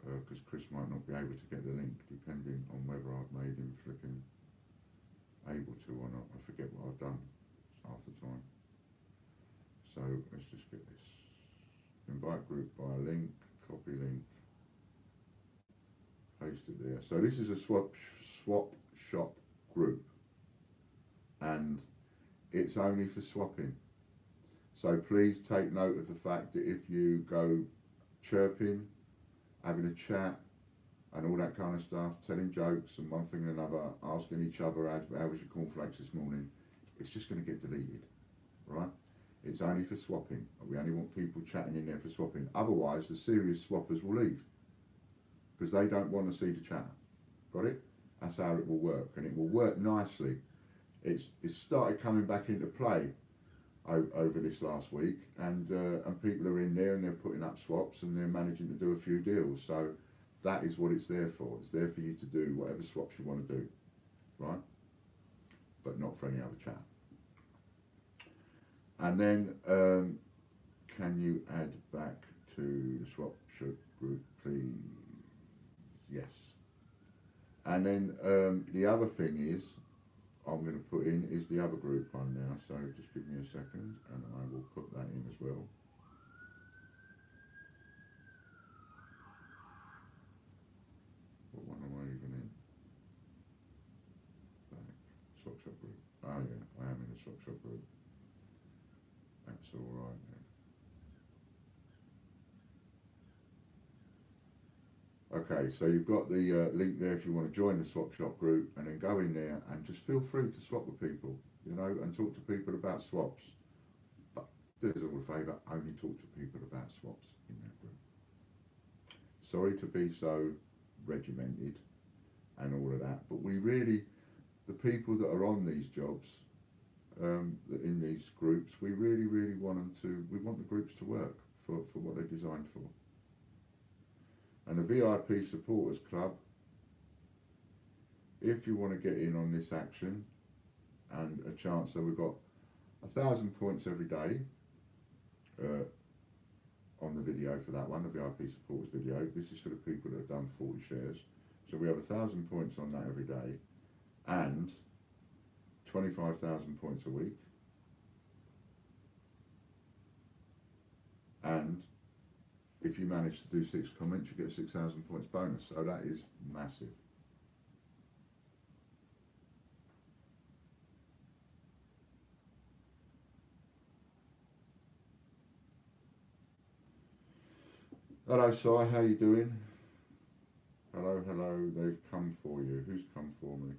Because Chris might not be able to get the link, depending on whether I've made him flipping able to or not. I forget what I've done half the time. So let's just get this. Invite group by a link, copy link, paste it there. So this is a Swap Shop group, and it's only for swapping. So please take note of the fact that if you go chirping, having a chat and all that kind of stuff, telling jokes and one thing and another, asking each other how was your cornflakes this morning, it's just going to get deleted, right? It's only for swapping. We only want people chatting in there for swapping. Otherwise, the serious swappers will leave because they don't want to see the chat. Got it? That's how it will work, and it will work nicely. It's started coming back into play over this last week, and people are in there and they're putting up swaps and they're managing to do a few deals. So that is what it's there for. It's there for you to do whatever swaps you want to do, right? But not for any other chat. And then can you add back to the swap group, please? Yes. And then the other thing is, I'm going to put in is the other group one now. So just give me a second, and I will put that in as well. What one am I even in? Swap shop group. Oh yeah, I am in the swap shop group. That's all right then. Okay, so you've got the link there if you want to join the swap shop group, and then go in there and just feel free to swap with people, you know, and talk to people about swaps. But do us all a favour, only talk to people about swaps in that group. Sorry to be so regimented and all of that, but we really, the people that are on these jobs, in these groups, we really want them to, we want the groups to work for what they're designed for. And the VIP Supporters Club, if you want to get in on this action and a chance, so we've got 1,000 points every day on the video for that one, the VIP Supporters video. This is for the people that have done 40 shares. So we have 1,000 points on that every day, and 25,000 points a week. And if you manage to do 6 comments, you get a 6,000 points bonus. So that is massive. Hello, Si, how you doing? Hello, hello, they've come for you. Who's come for me?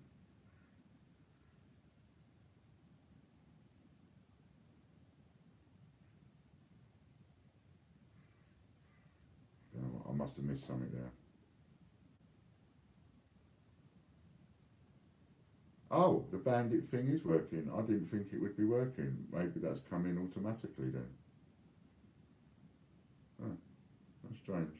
I must have missed something there. Oh, the bandit thing is working. I didn't think it would be working. Maybe that's come in automatically then. Oh, that's strange.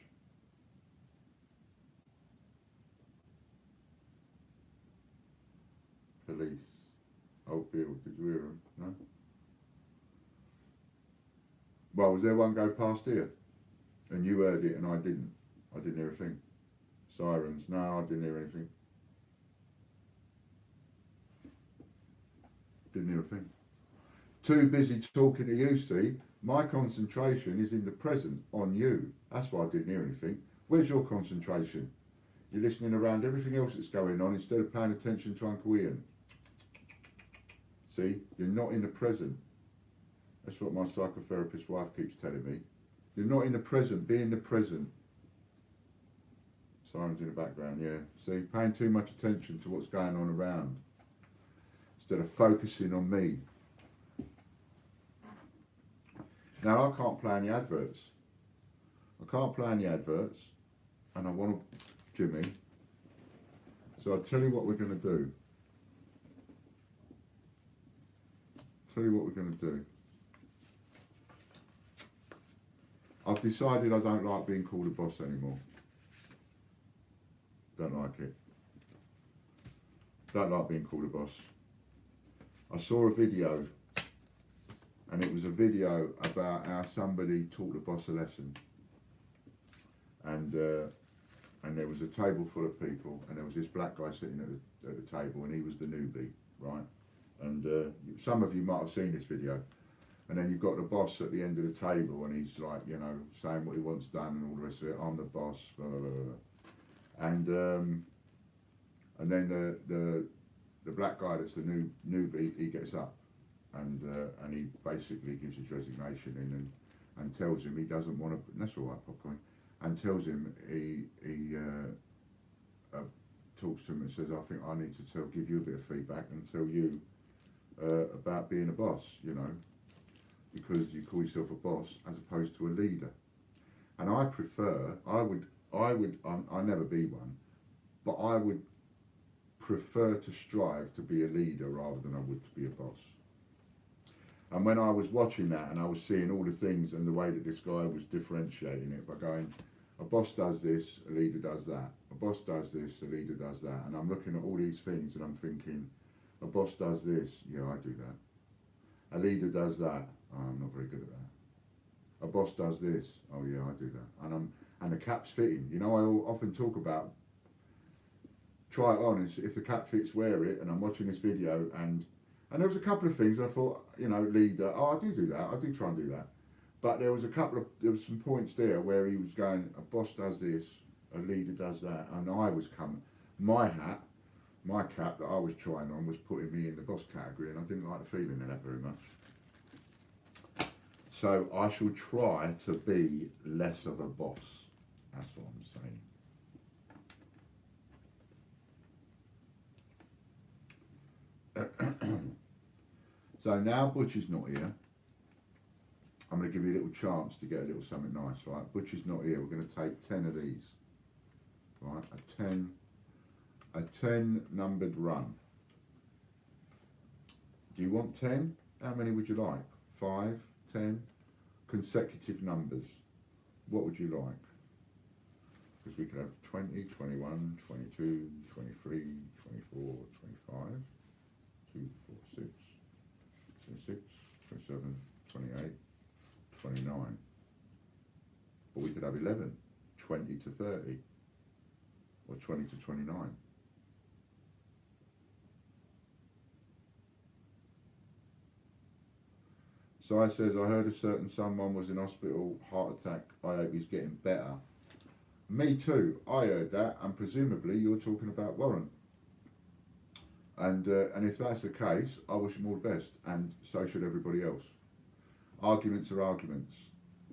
Police. Oh, Bill, did you hear him? No? Well, was there one go past here? And you heard it and I didn't. I didn't hear a thing. Sirens. No, I didn't hear anything. Didn't hear a thing. Too busy talking to you, see. My concentration is in the present, on you. That's why I didn't hear anything. Where's your concentration? You're listening around everything else that's going on instead of paying attention to Uncle Ian. See, you're not in the present. That's what my psychotherapist wife keeps telling me. You're not in the present, be in the present. Sirens in the background, yeah. See, paying too much attention to what's going on around instead of focusing on me. Now, I can't play any adverts. I can't play any adverts, and I want to, Jimmy. So I'll tell you what we're going to do. Tell you what we're going to do. I've decided I don't like being called a boss anymore. Don't like it. Don't like being called a boss. I saw a video, and it was a video about how somebody taught the boss a lesson. And there was a table full of people, and there was this black guy sitting at the table, and he was the newbie, right? And some of you might have seen this video. And then you've got the boss at the end of the table, and he's like, you know, saying what he wants done and all the rest of it. I'm the boss, blah, blah, blah, blah. And then the black guy that's the newbie, he gets up, and he basically gives his resignation in and tells him he doesn't want to. That's all right, popcorn. And tells him he talks to him and says, I think I need to give you a bit of feedback and tell you about being a boss, you know, because you call yourself a boss as opposed to a leader. And I prefer, I'll never be one, but I would prefer to strive to be a leader rather than I would to be a boss. And when I was watching that and I was seeing all the things and the way that this guy was differentiating it by going, a boss does this, a leader does that. A boss does this, a leader does that. And I'm looking at all these things and I'm thinking, a boss does this, yeah, I do that. A leader does that, oh, I'm not very good at that. A boss does this, oh yeah, I do that. And the cap's fitting. You know, I often talk about, try it on, if the cap fits, wear it. And I'm watching this video and there was a couple of things I thought, you know, leader, oh, I do that, I do try and do that. But there was some points there where he was going, a boss does this, a leader does that, and I was coming, my cap that I was trying on was putting me in the boss category, and I didn't like the feeling of that very much. So I shall try to be less of a boss, that's what I'm saying. So now Butch is not here. I'm going to give you a little chance to get a little something nice, right? Butch is not here. We're going to take 10 of these, right? A 10 numbered run. Do you want 10? How many would you like? 5, 10 consecutive numbers. What would you like? Because we could have 20, 21, 22, 23, 24, 25, 2, 4, 6, 26, 27, 28, 29. But we could have 11, 20 to 30, or 20 to 29. So I says, I heard a certain someone was in hospital, heart attack, I hope he's getting better. Me too, I heard that, and presumably you're talking about Warren. And if that's the case, I wish him all the best, and so should everybody else. Arguments are arguments.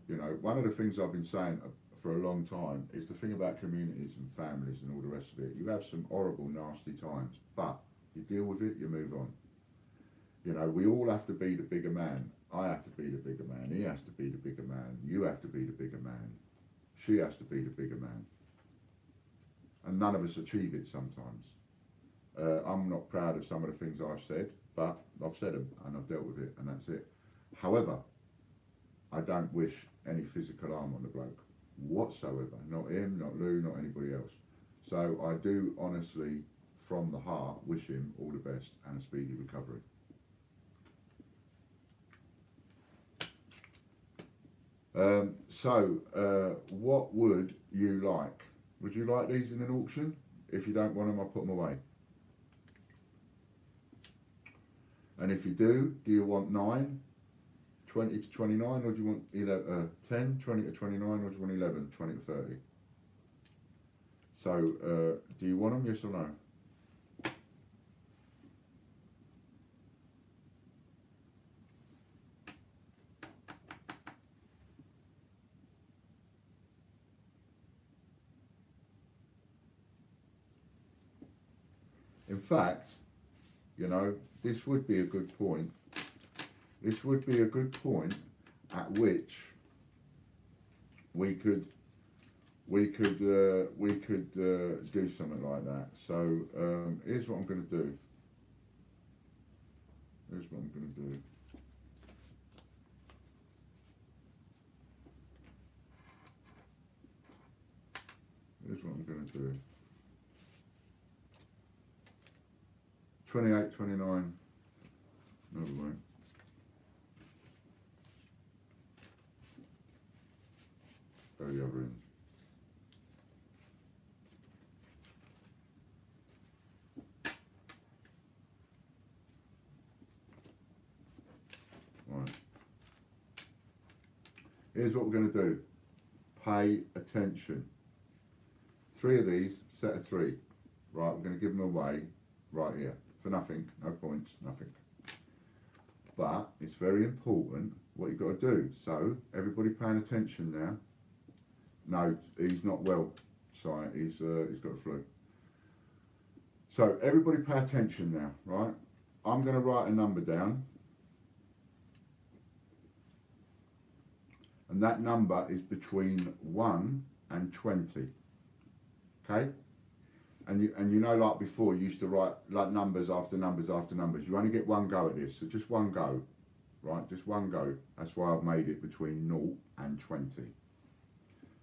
You know, one of the things I've been saying for a long time is the thing about communities and families and all the rest of it. You have some horrible, nasty times, but you deal with it, you move on. You know, we all have to be the bigger man. I have to be the bigger man. He has to be the bigger man. You have to be the bigger man. She has to be the bigger man. And none of us achieve it sometimes. I'm not proud of some of the things I've said, but I've said them and I've dealt with it, and that's it. However, I don't wish any physical harm on the bloke whatsoever. Not him, not Lou, not anybody else. So I do honestly, from the heart, wish him all the best and a speedy recovery. What would you like? Would you like these in an auction? If you don't want them, I'll put them away. And if you do you want 9, 20 to 29, or do you want 10, 20 to 29, or do you want 11, 20 to 30? So, do you want them, yes or no? In fact, you know, this would be a good point. This would be a good point at which we could do something like that. So here's what I'm going to do. Here's what I'm going to do. Here's what I'm going to do. 28, 29. No way. Go the other end. Right. Here's what we're going to do. Pay attention. 3 of these, set of 3. Right, we're going to give them away right here. For nothing, no points, nothing. But it's very important what you've got to do. So, everybody paying attention now. No, he's not well, sorry, he's got a flu. So, everybody pay attention now, right? I'm going to write a number down, and that number is between 1 and 20. Okay? And you know, like before, you used to write like numbers after numbers after numbers. You only get one go at this, so just one go, right? Just one go. That's why I've made it between 0 and 20.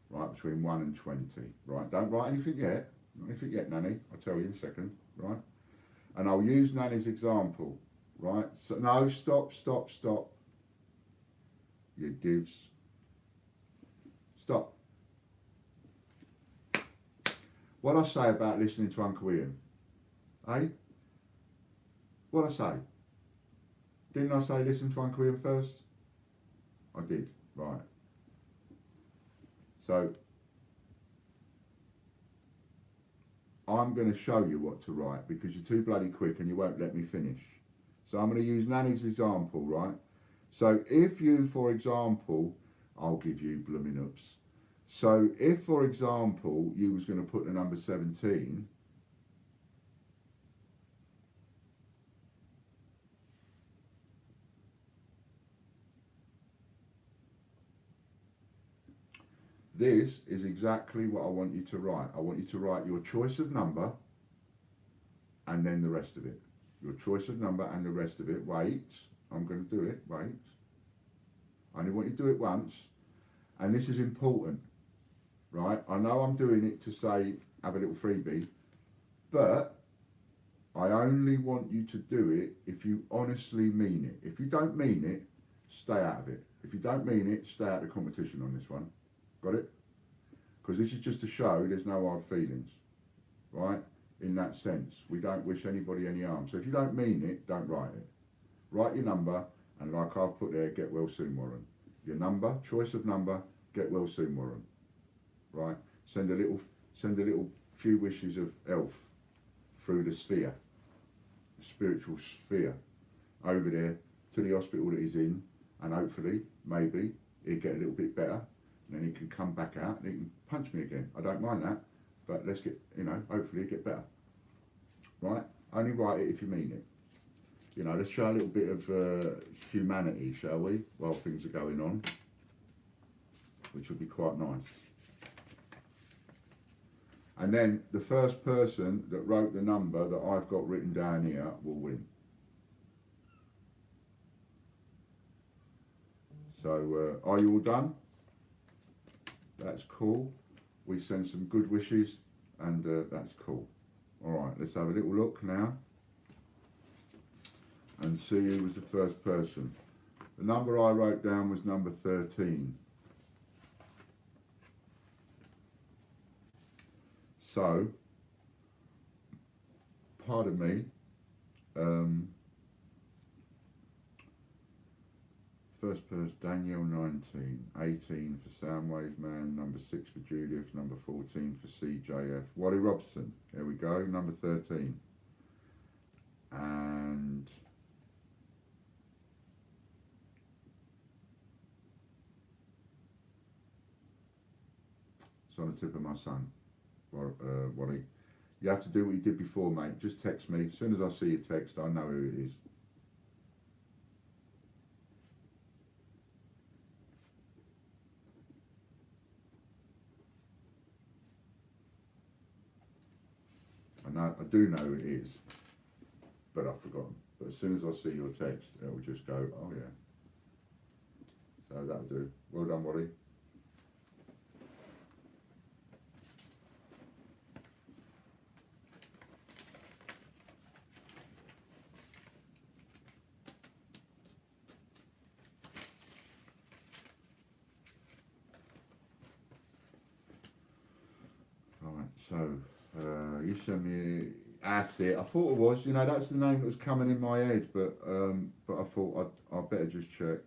Right, between 1 and 20. Right, don't write anything yet. Not anything yet, Nanny. I'll tell you in a second. Right, and I'll use Nanny's example. Right, so no, stop. You gives. Stop. What I say about listening to Uncle Ian? Eh? What I say? Didn't I say listen to Uncle Ian first? I did, right. So, I'm going to show you what to write because you're too bloody quick and you won't let me finish. So I'm going to use Nanny's example, right? So if you, for example, I'll give you blooming ups. So if, for example, you was going to put the number 17, this is exactly what I want you to write. I want you to write your choice of number and then the rest of it. Your choice of number and the rest of it. Wait, I'm going to do it, wait. I only want you to do it once, and this is important. Right, I know I'm doing it to say have a little freebie, but I only want you to do it if you honestly mean it. If you don't mean it, stay out of it. If you don't mean it, stay out of the competition on this one. Got it? Because this is just to show there's no hard feelings, right? In that sense, we don't wish anybody any harm. So if you don't mean it, don't write it. Write your number, and like I've put there, get well soon, Warren. Your number, choice of number, get well soon, Warren. Right, send a little few wishes of elf through the sphere, the spiritual sphere, over there to the hospital that he's in, and hopefully, maybe, he'll get a little bit better, and then he can come back out and he can punch me again. I don't mind that, but let's get, hopefully he'll get better. Right, only write it if you mean it. Let's show a little bit of humanity, shall we, while things are going on, which would be quite nice. And then the first person that wrote the number that I've got written down here will win. So are you all done? That's cool. We send some good wishes and that's cool. Alright, let's have a little look now and see who was the first person. The number I wrote down was number 13. So, pardon me, first person, Danielle 19, 18 for Soundwave Man, number 6 for Judith, number 14 for CJF, Wally Robson, there we go, number 13. And it's on the tip of my tongue. Wally, you have to do what you did before, mate. Just text me. As soon as I see your text, I know who it is. I do know who it is, but I've forgotten. But as soon as I see your text, it will just go, oh yeah. So that'll do. Well done, Wally. So, you sent me, that's it. I thought it was, that's the name that was coming in my head, but I thought I'd better just check.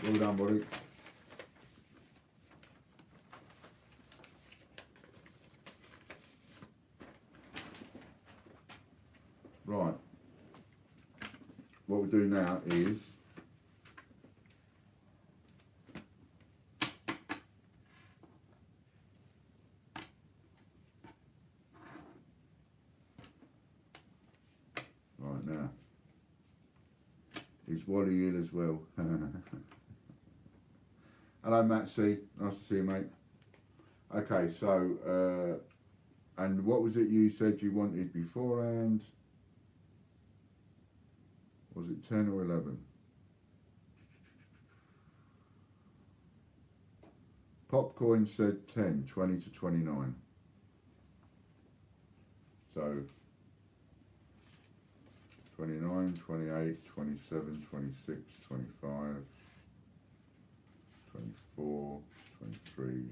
Well done, buddy. Right. is right now. Is Wally in as well? Hello, Matt C. Nice to see you, mate. Okay, so and what was it you said you wanted beforehand? Was it 10 or 11? Popcoin said 10, 20 to 29. So 29, 28, 27, 26, 25, 24, 23,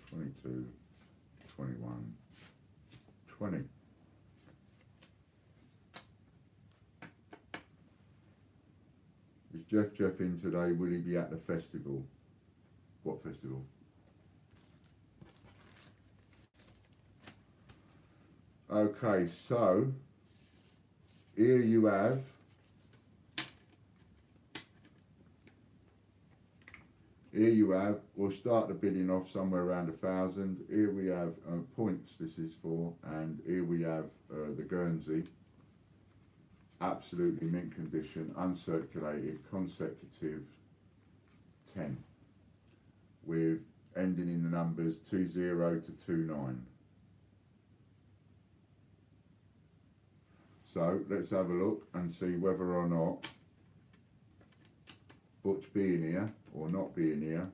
22, 21, 20. Is Jeff in today? Will he be at the festival? What festival? Okay, so here you have we'll start the bidding off somewhere around 1,000. Here we have points this is for, and here we have the Guernsey, absolutely mint condition, uncirculated, consecutive 10, with ending in the numbers 20 to 29. So let's have a look and see whether or not Butch being here or not being here,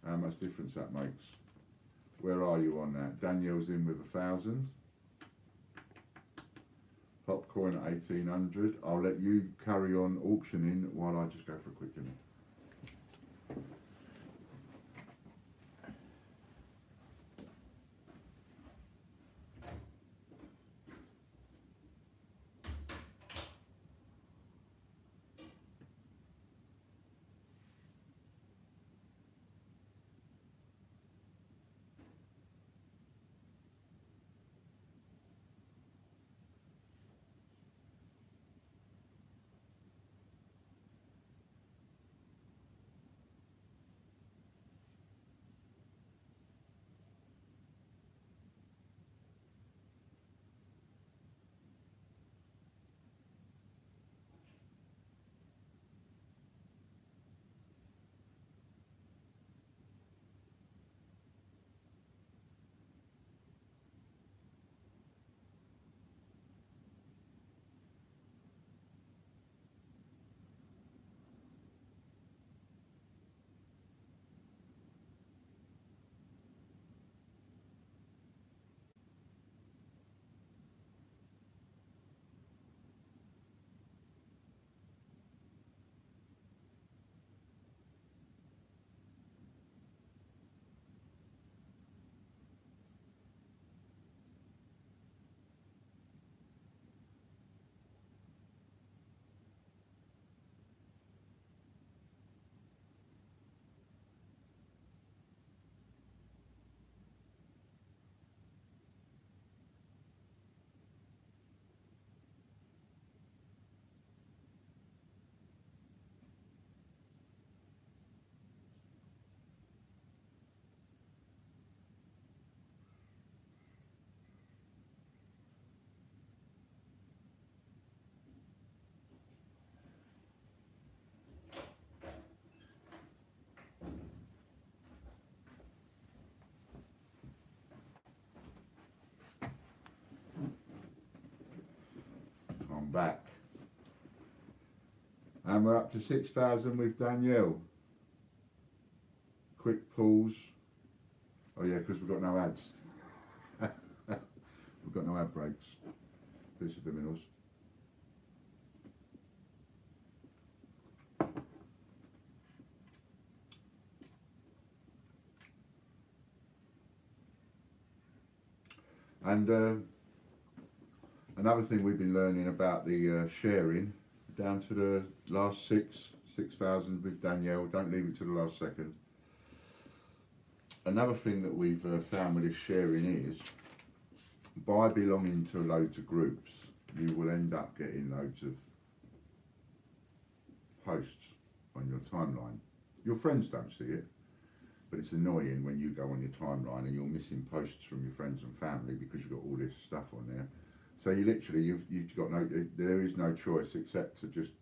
how much difference that makes. Where are you on that? Danielle's in with 1,000. Popcoin at 1,800. I'll let you carry on auctioning while I just go for a quick minute. Back, and we're up to 6,000 with Danielle. Quick pause. Oh yeah, because we've got no ads. We've got no ad breaks. Do subliminals. And another thing we've been learning about the sharing, down to the last 6,000 with Danielle, don't leave it to the last second. Another thing that we've found with this sharing is, by belonging to loads of groups, you will end up getting loads of posts on your timeline. Your friends don't see it, but it's annoying when you go on your timeline and you're missing posts from your friends and family because you've got all this stuff on there. So you literally, you've got no, there is no choice except to just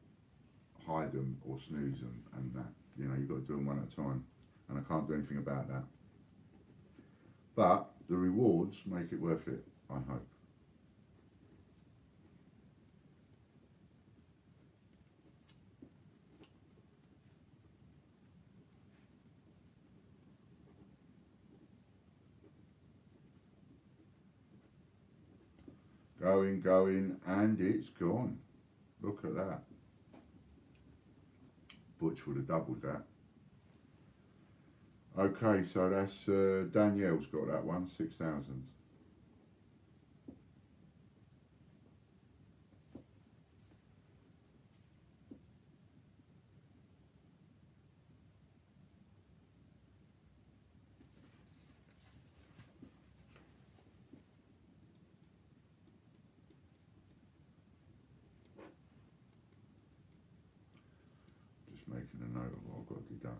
hide them or snooze them, and that, you know, you've got to do them one at a time, and I can't do anything about that. But the rewards make it worth it, I hope. Going, and it's gone. Look at that. Butch would have doubled that. Okay, so that's Danielle's got that one, 6,000. Just making a note of what I've got to deduct.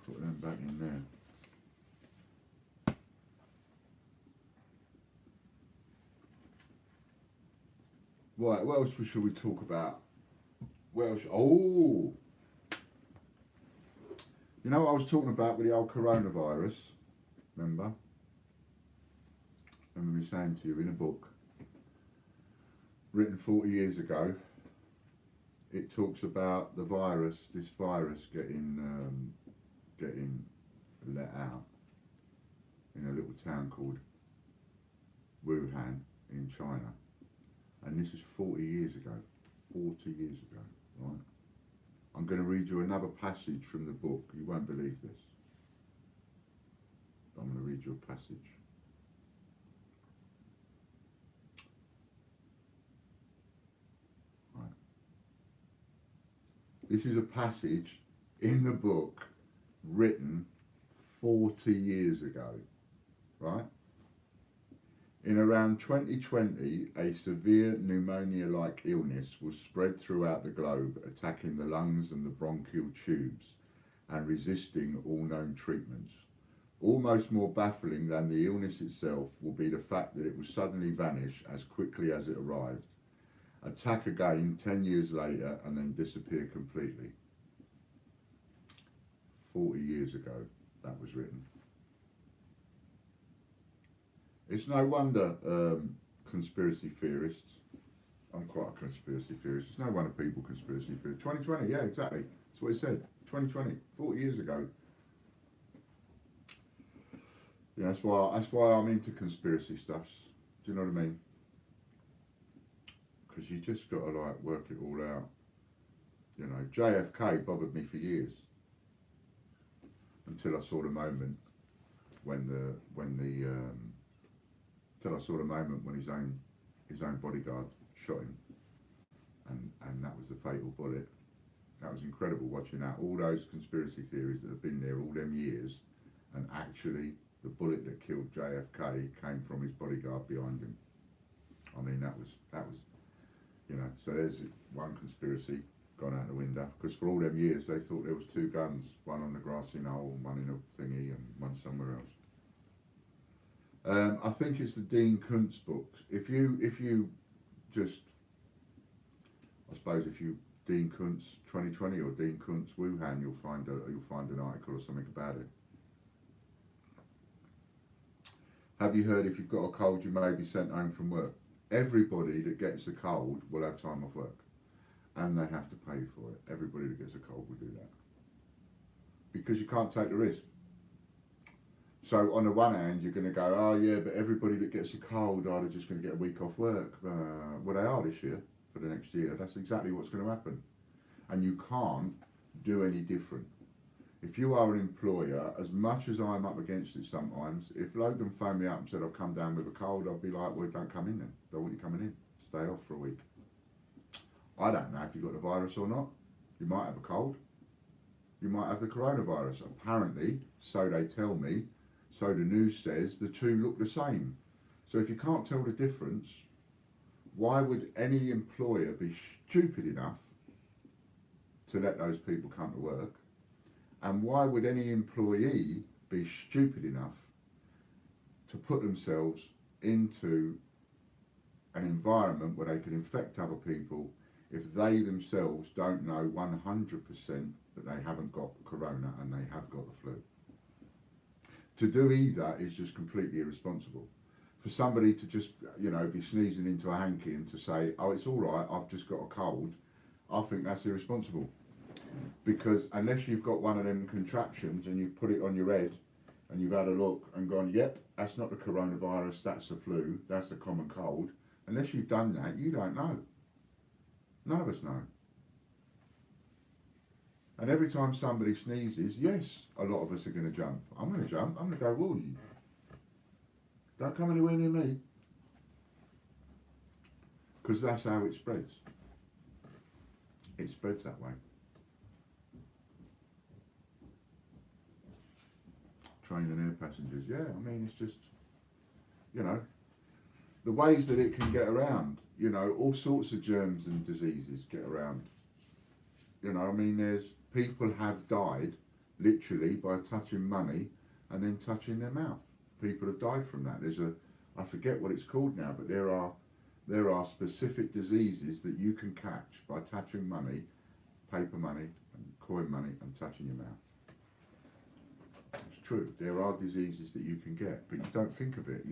Put them back in there. Right, what else should we talk about? What else? Oh! You know what I was talking about with the old coronavirus? Remember? Remember me saying to you in a book, written 40 years ago, it talks about the virus, this virus getting let out in a little town called Wuhan in China. And this is 40 years ago. 40 years ago, right? I'm going to read you another passage from the book. You won't believe this. But I'm going to read you a passage. Right. This is a passage in the book written 40 years ago, right? In around 2020, a severe pneumonia-like illness was spread throughout the globe, attacking the lungs and the bronchial tubes and resisting all known treatments. Almost more baffling than the illness itself will be the fact that it will suddenly vanish as quickly as it arrived, attack again 10 years later, and then disappear completely. 40 years ago, that was written. It's no wonder conspiracy theorists, I'm quite a conspiracy theorist, it's no wonder people conspiracy theorists. 2020, yeah, exactly, that's what it said, 2020, 40 years ago. Yeah, that's why I'm into conspiracy stuffs, do you know what I mean? Because you just got to like work it all out. You know, JFK bothered me for years, until I saw the moment when his own bodyguard shot him, and that was the fatal bullet. That was incredible watching that, all those conspiracy theories that have been there all them years, and actually the bullet that killed JFK came from his bodyguard behind him. I mean, that was, you know, so there's one conspiracy gone out the window, because for all them years they thought there was two guns, one on the grassy knoll and one in a thingy and one somewhere else. I think it's the Dean Kuntz books. If you just, I suppose if you Dean Kuntz 2020 or Dean Kuntz Wuhan, you'll find an article or something about it. Have you heard if you've got a cold you may be sent home from work? Everybody that gets a cold will have time off work, and they have to pay for it. Everybody that gets a cold will do that, because you can't take the risk. So on the one hand, you're going to go, oh yeah, but everybody that gets a cold are just going to get a week off work. Well, they are this year for the next year. That's exactly what's going to happen. And you can't do any different. If you are an employer, as much as I'm up against it sometimes, if Logan phoned me up and said I've come down with a cold, I'd be like, well, don't come in then. Don't want you coming in. Stay off for a week. I don't know if you've got the virus or not. You might have a cold. You might have the coronavirus. Apparently, so they tell me, so the news says, the two look the same. So if you can't tell the difference, why would any employer be stupid enough to let those people come to work? And why would any employee be stupid enough to put themselves into an environment where they could infect other people if they themselves don't know 100% that they haven't got corona and they have got the flu? To do either is just completely irresponsible. For somebody to just, you know, be sneezing into a hanky and to say, oh, it's all right, I've just got a cold, I think that's irresponsible. Because unless you've got one of them contraptions and you've put it on your head and you've had a look and gone, yep, that's not the coronavirus, that's the flu, that's the common cold, unless you've done that, you don't know. None of us know. And every time somebody sneezes, yes, a lot of us are going to jump. I'm going to jump. I'm going to go, whoa, you. Don't come anywhere near me. Because that's how it spreads. It spreads that way. Train and air passengers, yeah, I mean, it's just, you know, the ways that it can get around, you know, all sorts of germs and diseases get around. You know, I mean, there's people have died literally by touching money and then touching their mouth. People have died from that. There's a, I forget what it's called now, but there are specific diseases that you can catch by touching money, paper money and coin money and touching your mouth. It's true. There are diseases that you can get, but you don't think of it.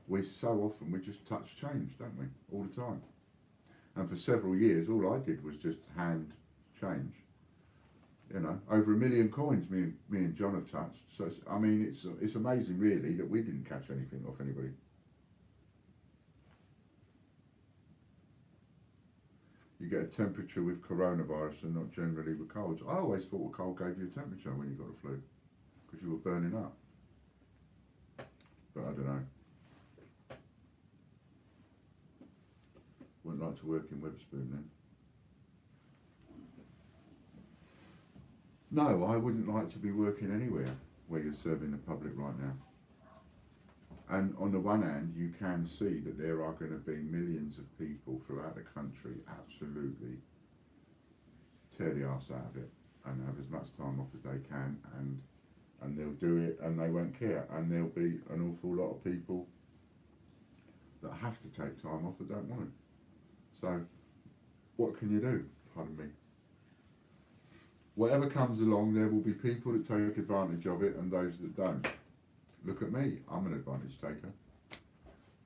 We so often, we just touch change, don't we? All the time. And for several years, all I did was just hand change. You know, over 1 million coins me and John have touched. So, I mean, it's amazing really that we didn't catch anything off anybody. You get a temperature with coronavirus and not generally with colds. I always thought a cold gave you a temperature when you got a flu, because you were burning up. But I don't know. Wouldn't like to work in Wetherspoon then. No, I wouldn't like to be working anywhere where you're serving the public right now. And on the one hand, you can see that there are going to be millions of people throughout the country absolutely tear the arse out of it and have as much time off as they can, and they'll do it and they won't care. And there'll be an awful lot of people that have to take time off that don't want to. So, what can you do? Pardon me. Whatever comes along, there will be people that take advantage of it and those that don't. Look at me, I'm an advantage taker.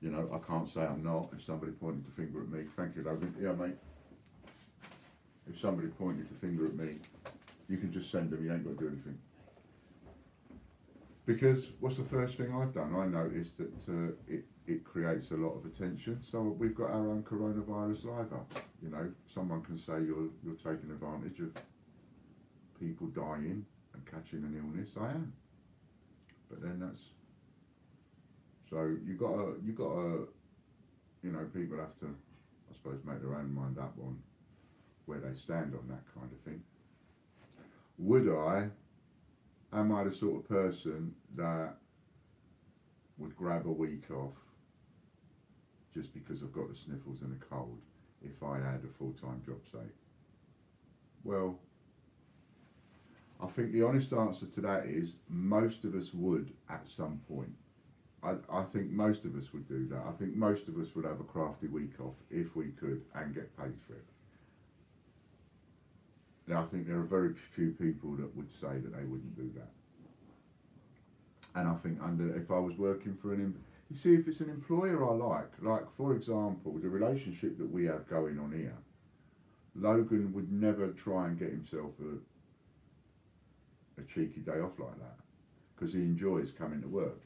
You know, I can't say I'm not. If somebody pointed the finger at me, thank you, Logan. Yeah, mate. If somebody pointed the finger at me, you can just send them, you ain't got to do anything. Because what's the first thing I've done? I noticed that it creates a lot of attention. So we've got our own coronavirus live up. You know, someone can say you're taking advantage of people dying and catching an illness. I am. But then that's, so you gotta, you know, people have to, I suppose, make their own mind up on where they stand on that kind of thing. Am I the sort of person that would grab a week off just because I've got the sniffles and a cold if I had a full-time job, say? Well, I think the honest answer to that is most of us would at some point. I think most of us would do that. I think most of us would have a crafty week off if we could and get paid for it. Now, I think there are very few people that would say that they wouldn't do that. And I think if I was working for you see, if it's an employer I like for example, the relationship that we have going on here, Logan would never try and get himself a cheeky day off like that, because he enjoys coming to work.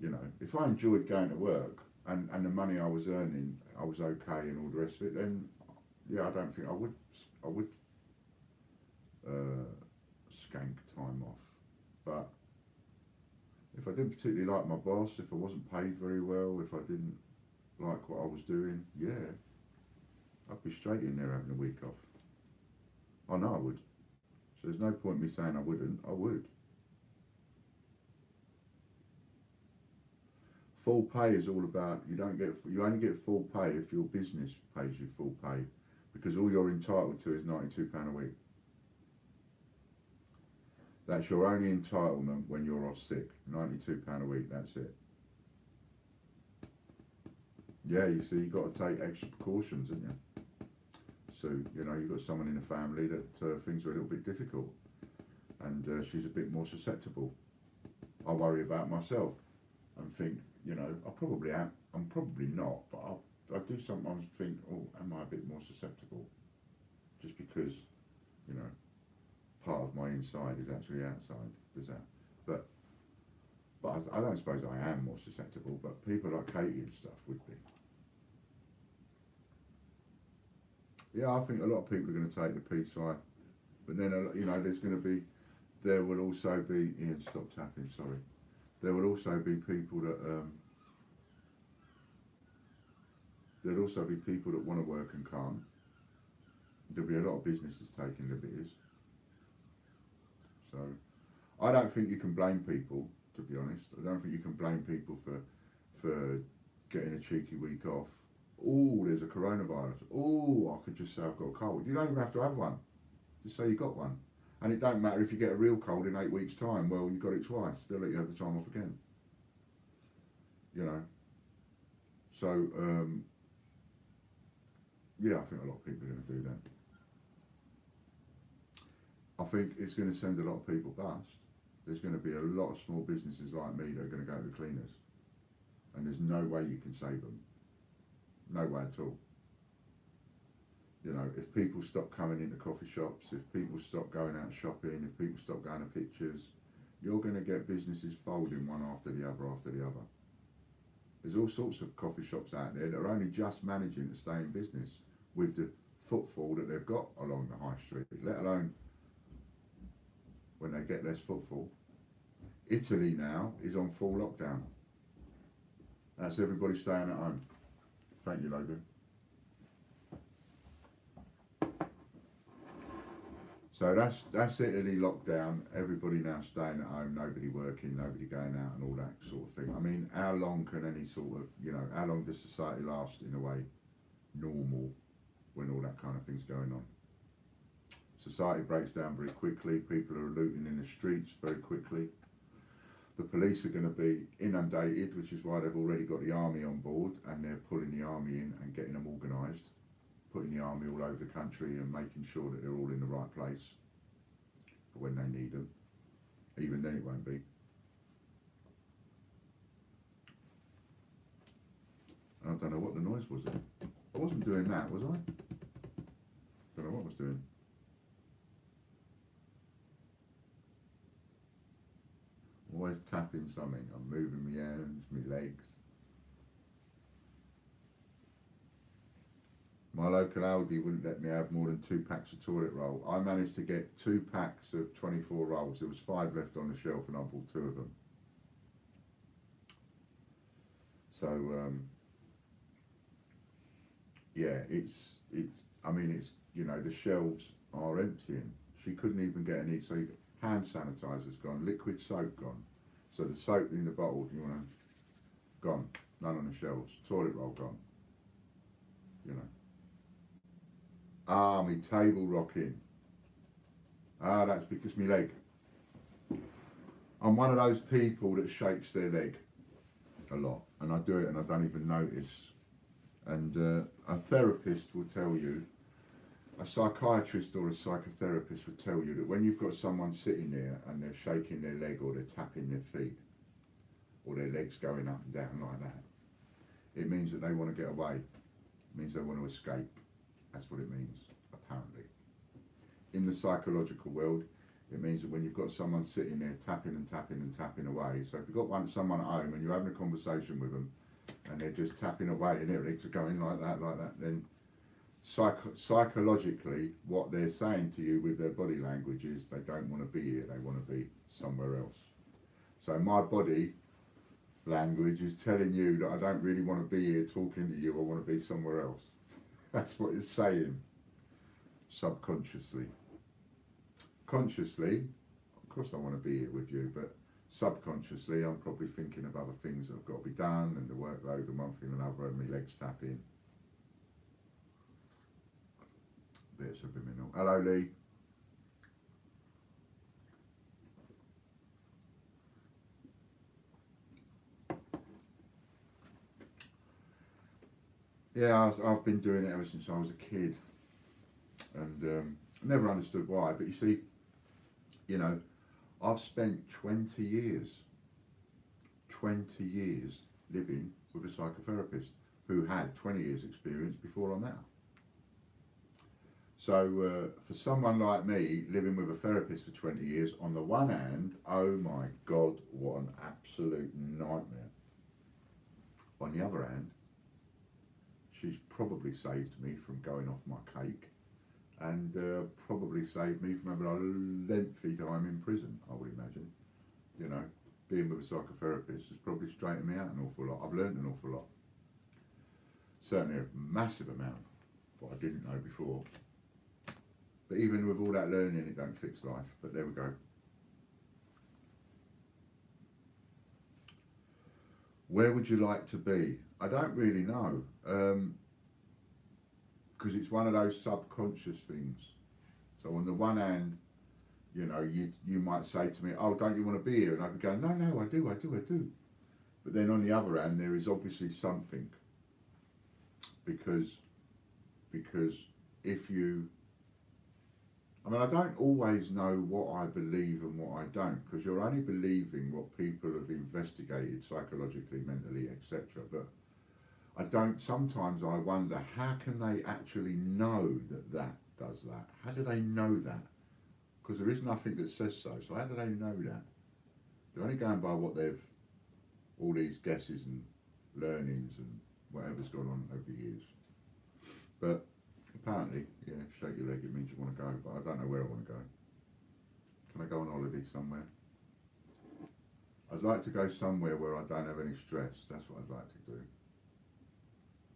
You know, if I enjoyed going to work and the money I was earning, I was okay and all the rest of it, then yeah, I don't think I would skank time off. But if I didn't particularly like my boss, if I wasn't paid very well, if I didn't like what I was doing, yeah, I'd be straight in there having a week off. I know I would. So there's no point in me saying I wouldn't. I would. Full pay is all about, you only get full pay if your business pays you full pay, because all you're entitled to is £92 a week. That's your only entitlement when you're off sick. £92 a week, that's it. Yeah, you see, you've got to take extra precautions, haven't you? So, you know, you've got someone in the family that things are a little bit difficult, and she's a bit more susceptible. I worry about myself and think, you know, I probably am. I'm probably not, but I do sometimes think, oh, am I a bit more susceptible? Just because, you know, part of my inside is actually outside. Does that? But I don't suppose I am more susceptible. But people like Katie and stuff would be. Yeah, I think a lot of people are going to take the peace sign, but then you know, there will also be. Ian, stop tapping. Sorry. There will also be people that there'll also be people that want to work and can't. There'll be a lot of businesses taking liberties. So I don't think you can blame people, to be honest. I don't think you can blame people for getting a cheeky week off. Oh, there's a coronavirus. Oh, I could just say I've got a cold. You don't even have to have one. Just say you got one. And it don't matter if you get a real cold in 8 weeks' time. Well, you got it twice. They'll let you have the time off again. You know. So, yeah, I think a lot of people are going to do that. I think it's going to send a lot of people bust. There's going to be a lot of small businesses like me that are going to go to the cleaners. And there's no way you can save them. No way at all. You know, if people stop coming into coffee shops, if people stop going out shopping, if people stop going to pictures, you're going to get businesses folding one after the other after the other. There's all sorts of coffee shops out there that are only just managing to stay in business with the footfall that they've got along the high street, let alone when they get less footfall. Italy now is on full lockdown. That's everybody staying at home. Thank you, Logan. So that's Italy lockdown. Everybody now staying at home, nobody working, nobody going out and all that sort of thing. I mean, how long can any sort of, you know, how long does society last in a way normal when all that kind of thing's going on? Society breaks down very quickly. People are looting in the streets very quickly. The police are going to be inundated, which is why they've already got the army on board, and they're pulling the army in and getting them organised, putting the army all over the country and making sure that they're all in the right place for when they need them. Even then it won't be. I don't know what the noise was then. I wasn't doing that, was I? Don't know what I was doing. Always tapping something. I'm moving my hands, my legs. My local Aldi wouldn't let me have more than 2 packs of toilet roll. I managed to get 2 packs of 24 rolls. There was 5 left on the shelf and I bought 2 of them. So, yeah, I mean, it's, you know, the shelves are emptying. She couldn't even get any, so hand sanitizer's gone, liquid soap gone. So the soap in the bottle, you know, gone, none on the shelves. Toilet roll gone, you know. Ah, me table rocking. Ah, that's because me leg. I'm one of those people that shakes their leg a lot, and I do it and I don't even notice. And a therapist will tell you, a psychiatrist or a psychotherapist would tell you that when you've got someone sitting there and they're shaking their leg or they're tapping their feet or their legs going up and down like that, it means that they want to get away. It means they want to escape. That's what it means, apparently. In the psychological world, It means that when you've got someone sitting there tapping and tapping and tapping away, so if you've got someone at home and you're having a conversation with them and they're just tapping away and their legs are going like that, then psychologically what they're saying to you with their body language is they don't want to be here, they want to be somewhere else. So my body language is telling you that I don't really want to be here talking to you, I want to be somewhere else. That's what it's saying, subconsciously. Consciously, of course I want to be here with you, but subconsciously I'm probably thinking of other things that have got to be done and the workload and one thing and another and my legs tapping. Bit of subliminal. Hello Lee. Yeah, I've been doing it ever since I was a kid, and never understood why. But you see, you know, I've spent 20 years living with a psychotherapist who had 20 years experience before I met her. So for someone like me, living with a therapist for 20 years, on the one hand, oh my God, what an absolute nightmare. On the other hand, she's probably saved me from going off my cake and probably saved me from having a lengthy time in prison, I would imagine. You know, being with a psychotherapist has probably straightened me out an awful lot. I've learned an awful lot. Certainly a massive amount, what I didn't know before. But even with all that learning, it don't fix life. But there we go. Where would you like to be? I don't really know. Because it's one of those subconscious things. So on the one hand, you know, you might say to me, oh, don't you want to be here? And I'd be going, no, I do. But then on the other hand, there is obviously something. Because if you... I mean, I don't always know what I believe and what I don't, because you're only believing what people have investigated psychologically, mentally, etc. But I don't, sometimes I wonder, how can they actually know that that does that? How do they know that? Because there is nothing that says so. So how do they know that? They're only going by what they've, all these guesses and learnings and whatever's gone on over the years. But apparently, yeah, if you shake your leg, it means you want to go, but I don't know where I want to go. Can I go on holiday somewhere? I'd like to go somewhere where I don't have any stress. That's what I'd like to do.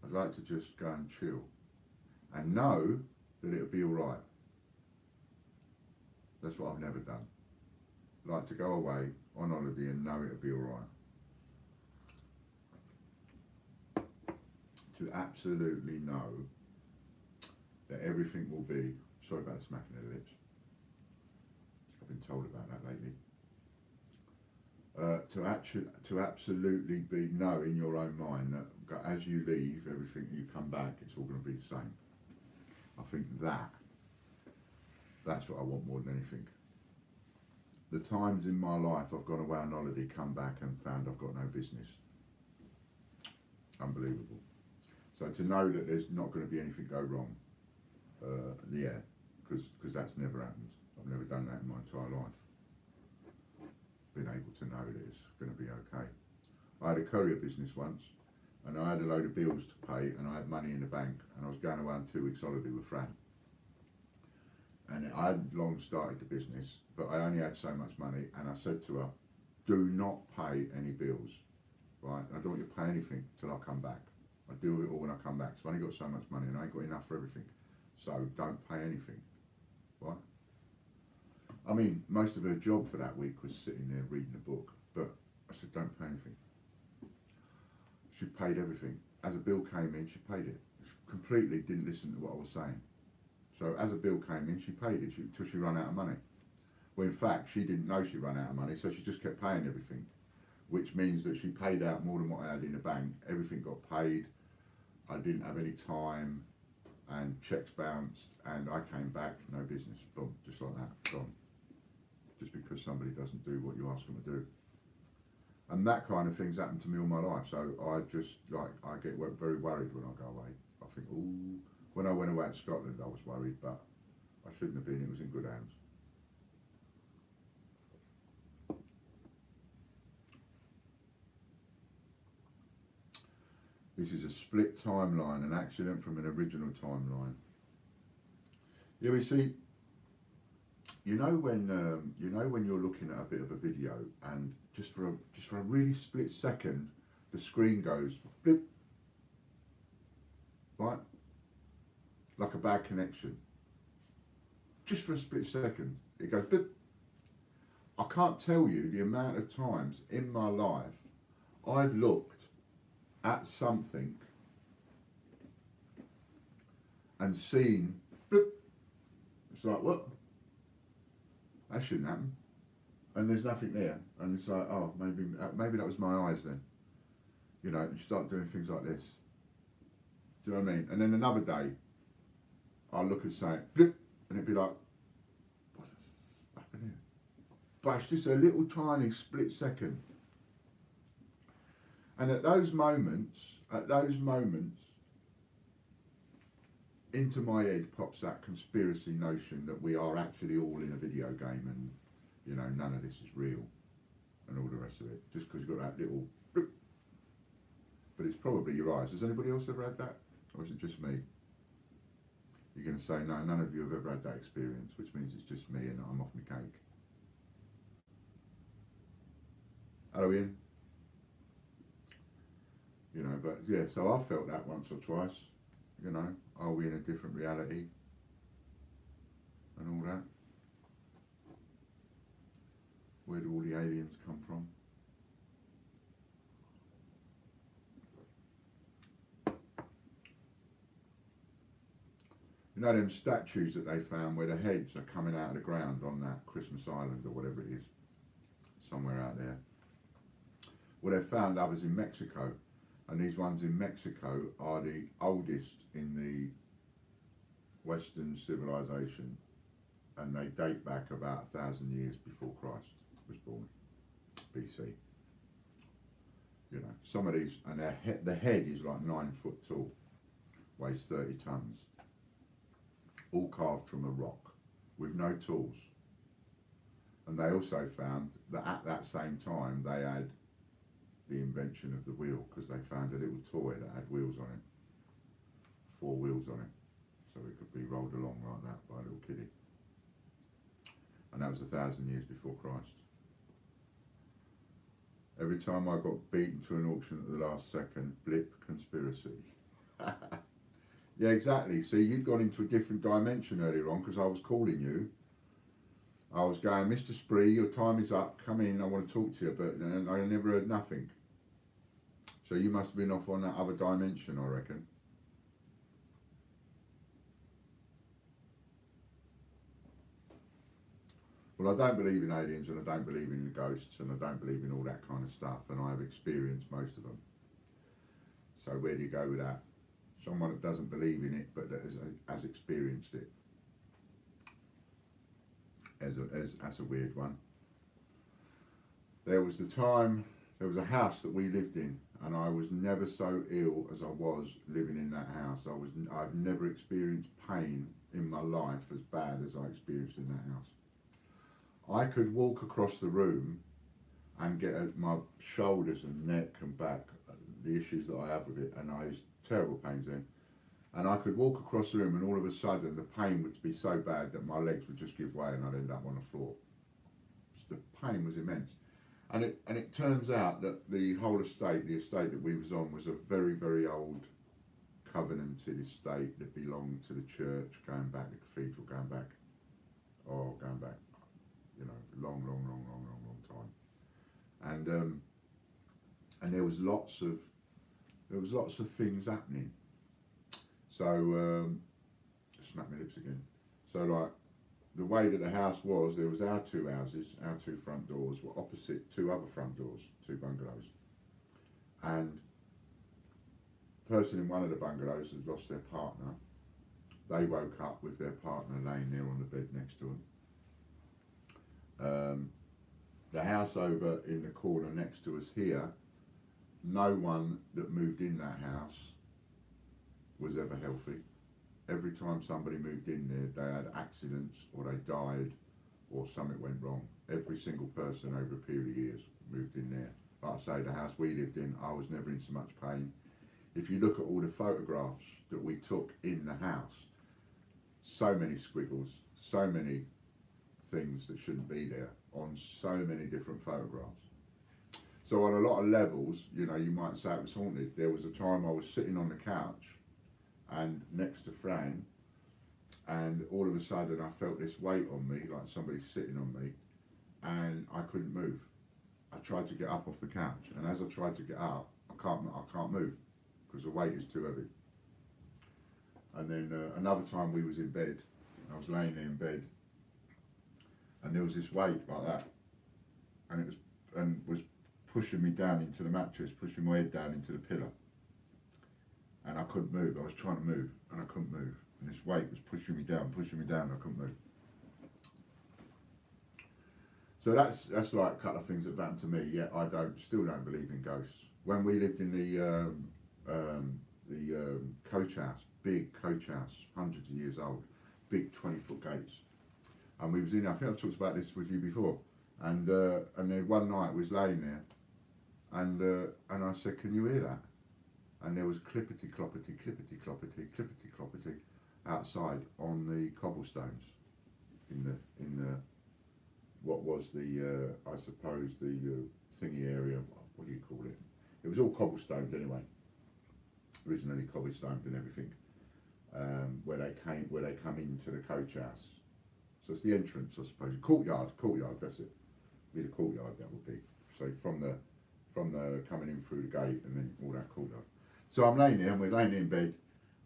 I'd like to just go and chill and know that it'll be all right. That's what I've never done. I'd like to go away on holiday and know it'll be all right. To absolutely know that everything will be, sorry about the smacking of the lips, I've been told about that lately, to absolutely know in your own mind that as you leave, everything you come back, it's all going to be the same. I think that's what I want more than anything. The times in my life I've gone away on holiday, come back and found I've got no business. Unbelievable. So to know that there's not going to be anything go wrong, yeah, because that's never happened. I've never done that in my entire life. Been able to know that it's going to be okay. I had a courier business once, and I had a load of bills to pay, and I had money in the bank, and I was going away on 2 weeks holiday with Fran. And I hadn't long started the business, but I only had so much money, and I said to her, do not pay any bills, right? I don't want you to pay anything till I come back. I deal with it all when I come back. So I've only got so much money, and I ain't got enough for everything. So don't pay anything, right? I mean, most of her job for that week was sitting there reading a book, but I said, don't pay anything. She paid everything. As a bill came in, she paid it. She completely didn't listen to what I was saying. So as a bill came in, she paid it till she ran out of money. Well, in fact, she didn't know she ran out of money, so she just kept paying everything, which means that she paid out more than what I had in the bank. Everything got paid. I didn't have any time, and checks bounced, and I came back, no business. Boom, just like that, gone. Just because somebody doesn't do what you ask them to do. And that kind of thing's happened to me all my life, so I just, like, I get very worried when I go away. I think, ooh, when I went away to Scotland I was worried, but I shouldn't have been, it was in good hands. This is a split timeline, an accident from an original timeline. Yeah, we see. You know when you're looking at a bit of a video, and just for a really split second, the screen goes blip, right, like a bad connection. Just for a split second, it goes blip. I can't tell you the amount of times in my life I've looked at something and seen blip. It's like, what? That shouldn't happen. And there's nothing there. And it's like, oh, maybe that was my eyes then. You know, you start doing things like this. Do you know what I mean? And then another day, I'll look at something, blip, and it'd be like, what happened here? But it's just a little tiny split second. And at those moments, into my head pops that conspiracy notion that we are actually all in a video game, and you know, none of this is real and all the rest of it, just because you've got that little bloop. But it's probably your eyes. Has anybody else ever had that, or is it just me? You're going to say no, none of you have ever had that experience, which means it's just me and I'm off my cake. Hello, Ian. You know, but yeah, so I've felt that once or twice. You know, are we in a different reality and all that? Where do all the aliens come from? You know them statues that they found where the heads are coming out of the ground on that Christmas Island or whatever it is, somewhere out there? Well, they've found others in Mexico, and these ones in Mexico are the oldest in the Western civilization, and they date back about 1,000 years before Christ was born, BC. You know, some of these, and the head is like 9 foot tall, weighs 30 tons, all carved from a rock with no tools. And they also found that at that same time they had the invention of the wheel, because they found a little toy that had wheels on it, 4 wheels on it, so it could be rolled along like that by a little kiddie. And that was 1,000 years before Christ. Every time I got beaten to an auction at the last second, blip, conspiracy. Yeah, exactly. See, you'd gone into a different dimension earlier on, because I was calling you. I was going, Mr. Spree, your time is up, come in, I want to talk to you, but I never heard nothing. So you must have been off on that other dimension, I reckon. Well, I don't believe in aliens, and I don't believe in the ghosts, and I don't believe in all that kind of stuff, and I've experienced most of them. So where do you go with that? Someone that doesn't believe in it, but that has experienced it. That's a weird one. There was a house that we lived in, and I was never so ill as I was living in that house. I've never experienced pain in my life as bad as I experienced in that house. I could walk across the room and get at my shoulders and neck and back, the issues that I have with it, and I used terrible pains then. And I could walk across the room, and all of a sudden the pain would be so bad that my legs would just give way and I'd end up on the floor. The pain was immense. And it turns out that the whole estate, the estate that we was on, was a very, very old covenanted estate that belonged to the church, going back, the cathedral, going back, you know, long time. And there was lots of things happening. So, smack my lips again. So like, the way that the house was, there was our 2 houses, our 2 front doors were opposite 2 other front doors, 2 bungalows. And the person in one of the bungalows had lost their partner. They woke up with their partner laying there on the bed next to them. The house over in the corner next to us here, no one that moved in that house was ever healthy. Every time somebody moved in there, they had accidents, or they died, or something went wrong. Every single person over a period of years moved in there. Like I say, the house we lived in, I was never in so much pain. if you look at all the photographs that we took in the house, so many squiggles, so many things that shouldn't be there on so many different photographs. So on a lot of levels, you know, you might say it was haunted. There was a time I was sitting on the couch and next to Fran, and all of a sudden I felt this weight on me, like somebody sitting on me, and I couldn't move. I tried to get up off the couch, and as I tried to get up, I can't move because the weight is too heavy. And then another time we was in bed, I was laying there in bed, and there was this weight like that, and it was pushing me down into the mattress, pushing my head down into the pillow, and I couldn't move. I was trying to move, and I couldn't move, and this weight was pushing me down, and I couldn't move. So that's like a couple of things that happened to me. Yet I still don't believe in ghosts. When we lived in the coach house, big coach house, hundreds of years old, big 20-foot gates, and we was in. I think I've talked about this with you before. And then one night we was laying there, and I said, "Can you hear that?" And there was clippity cloppity, clippity cloppity, clippity cloppity outside on the cobblestones in the what was the I suppose the thingy area. What do you call it? It was all cobblestones anyway. Originally cobblestones and everything. Where they come into the coach house. So it's the entrance, I suppose. Courtyard. That's it. Be the courtyard, that would be. So from the coming in through the gate and then all that courtyard. So I'm laying there, and we're laying in bed,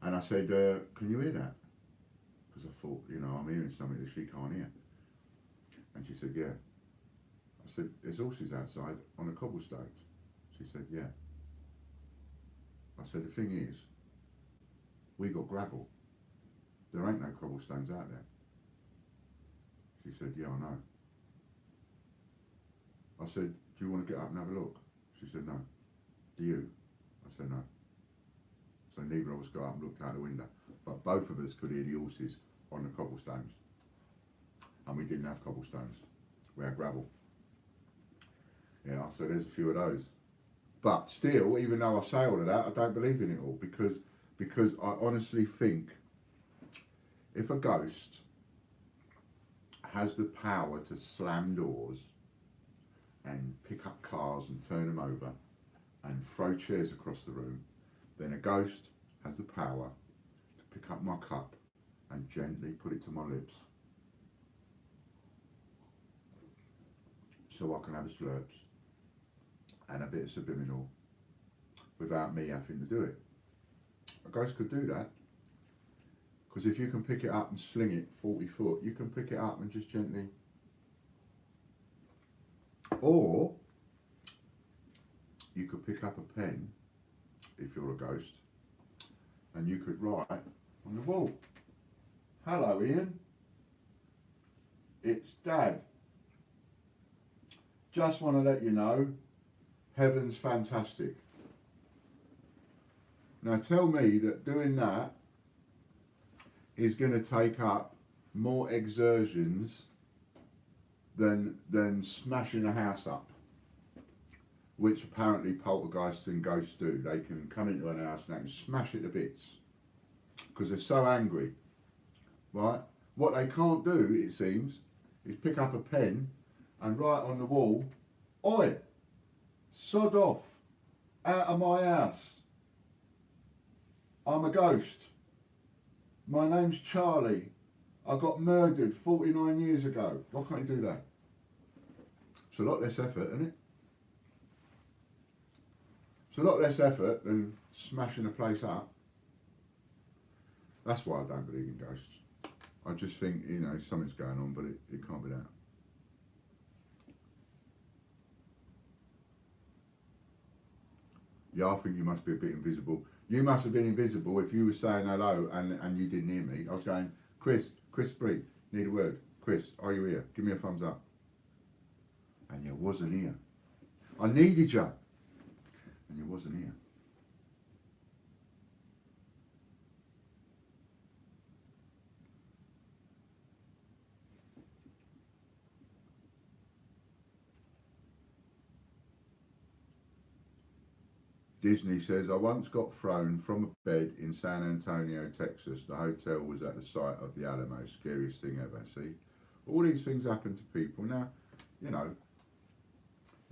and I said, "Can you hear that?" Because I thought, you know, I'm hearing something that she can't hear. And she said, "Yeah." I said, "There's horses outside on the cobblestones." She said, "Yeah." I said, "The thing is, we got gravel. There ain't no cobblestones out there." She said, "Yeah, I know." I said, "Do you want to get up and have a look?" She said, "No." "Do you?" I said, "No." So neither of us got up and looked out the window. But both of us could hear the horses on the cobblestones. And we didn't have cobblestones. We had gravel. Yeah, so there's a few of those. But still, even though I say all of that, I don't believe in it all. Because I honestly think if a ghost has the power to slam doors and pick up cars and turn them over and throw chairs across the room, then a ghost has the power to pick up my cup and gently put it to my lips so I can have a slurps and a bit of subliminal without me having to do it. A ghost could do that, because if you can pick it up and sling it 40 foot, you can pick it up and just gently. Or you could pick up a pen, if you're a ghost, and you could write on the wall, "Hello Ian, it's Dad. Just want to let you know, heaven's fantastic." Now tell me that doing that is going to take up more exertions than smashing a house up, which apparently poltergeists and ghosts do. They can come into an house and they can smash it to bits because they're so angry, right? What they can't do, it seems, is pick up a pen and write on the wall, "Oi, sod off, out of my house. I'm a ghost. My name's Charlie. I got murdered 49 years ago." Why can't you do that? It's a lot less effort, isn't it? It's a lot less effort than smashing a place up. That's why I don't believe in ghosts. I just think, you know, something's going on, but it can't be that. Yeah, I think you must be a bit invisible. You must have been invisible if you were saying hello and you didn't hear me. I was going, Chris Bree, need a word. Chris, are you here? Give me a thumbs up. And you wasn't here. I needed you. And you wasn't here. Disney says, I once got thrown from a bed in San Antonio, Texas. The hotel was at the site of the Alamo. Scariest thing ever. See? All these things happen to people. Now, you know,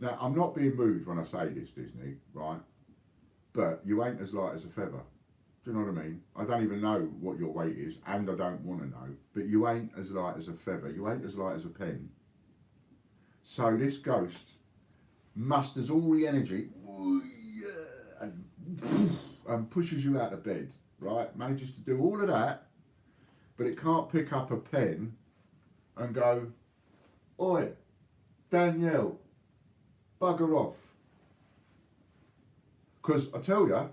now I'm not being rude when I say this, Disney, right? But you ain't as light as a feather. Do you know what I mean? I don't even know what your weight is, and I don't want to know. But you ain't as light as a feather. You ain't as light as a pen. So this ghost musters all the energy and pushes you out of bed, right? Manages to do all of that, but it can't pick up a pen and go, oi, Danielle, bugger off. Because I tell you,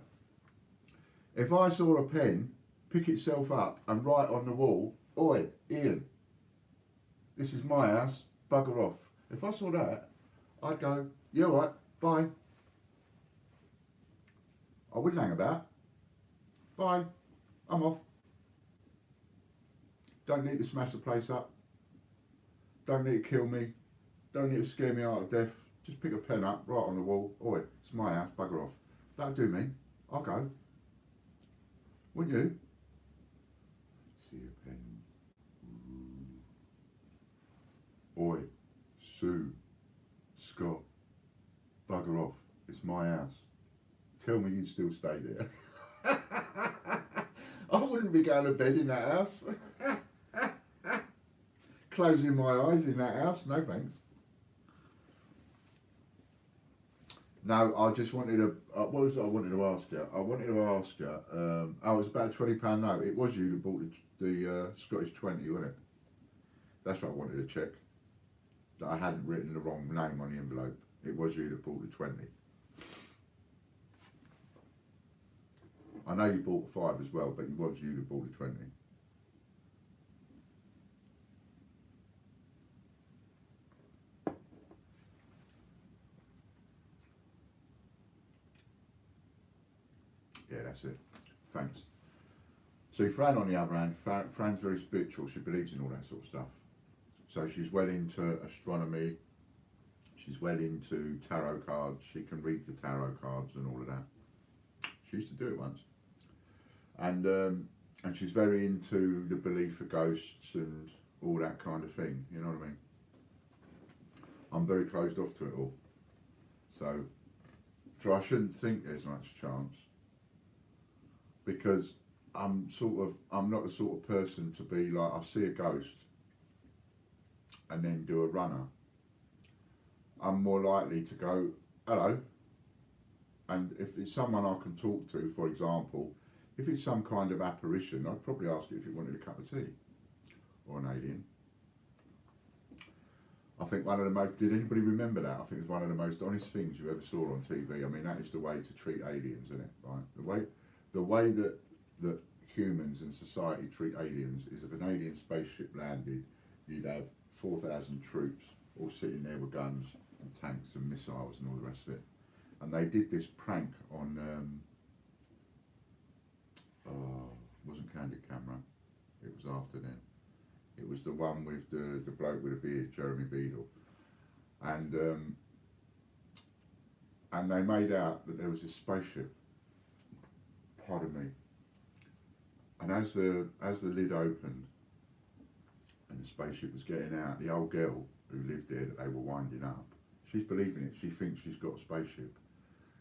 if I saw a pen pick itself up and write on the wall, oi, Ian, this is my house, bugger off. If I saw that, I'd go, yeah, right, bye. I wouldn't hang about. Bye, I'm off. Don't need to smash the place up. Don't need to kill me. Don't need to scare me out of death. Just pick a pen up, write on the wall, oi, it's my house, bugger off. That'll do me. I'll go. Wouldn't you? See a pen. Oi, Sue, Scott, bugger off. It's my house. Tell me you'd still stay there. I wouldn't be going to bed in that house. Closing my eyes in that house. No thanks. No, I just wanted to, what was it I wanted to ask you? I wanted to ask you, oh, it was about a £20 note. It was you that bought the Scottish 20, wasn't it? That's what I wanted to check. That I hadn't written the wrong name on the envelope. It was you that bought the 20. I know you bought 5 as well, but it was you that bought the 20. Yeah, that's it. Thanks. See, Fran, on the other hand, Fran's very spiritual. She believes in all that sort of stuff. So she's well into astronomy. She's well into tarot cards. She can read the tarot cards and all of that. She used to do it once. And she's very into the belief of ghosts and all that kind of thing. You know what I mean? I'm very closed off to it all. So I shouldn't think there's much chance. Because I'm not the sort of person to be like, I see a ghost and then do a runner. I'm more likely to go, hello. And if it's someone I can talk to, for example, if it's some kind of apparition, I'd probably ask it if it wanted a cup of tea or an alien. I think one of the most, did anybody remember that? I think it's one of the most honest things you ever saw on TV. I mean, that is the way to treat aliens, isn't it? Right? The way that humans and society treat aliens is if an alien spaceship landed, you'd have 4,000 troops all sitting there with guns and tanks and missiles and all the rest of it. And they did this prank on, it wasn't Candid Camera, it was after then. It was the one with the bloke with a beard, Jeremy Beadle. And they made out that there was this spaceship, pardon me, and as the lid opened and the spaceship was getting out, the old girl who lived there that they were winding up, she's believing it. She thinks she's got a spaceship.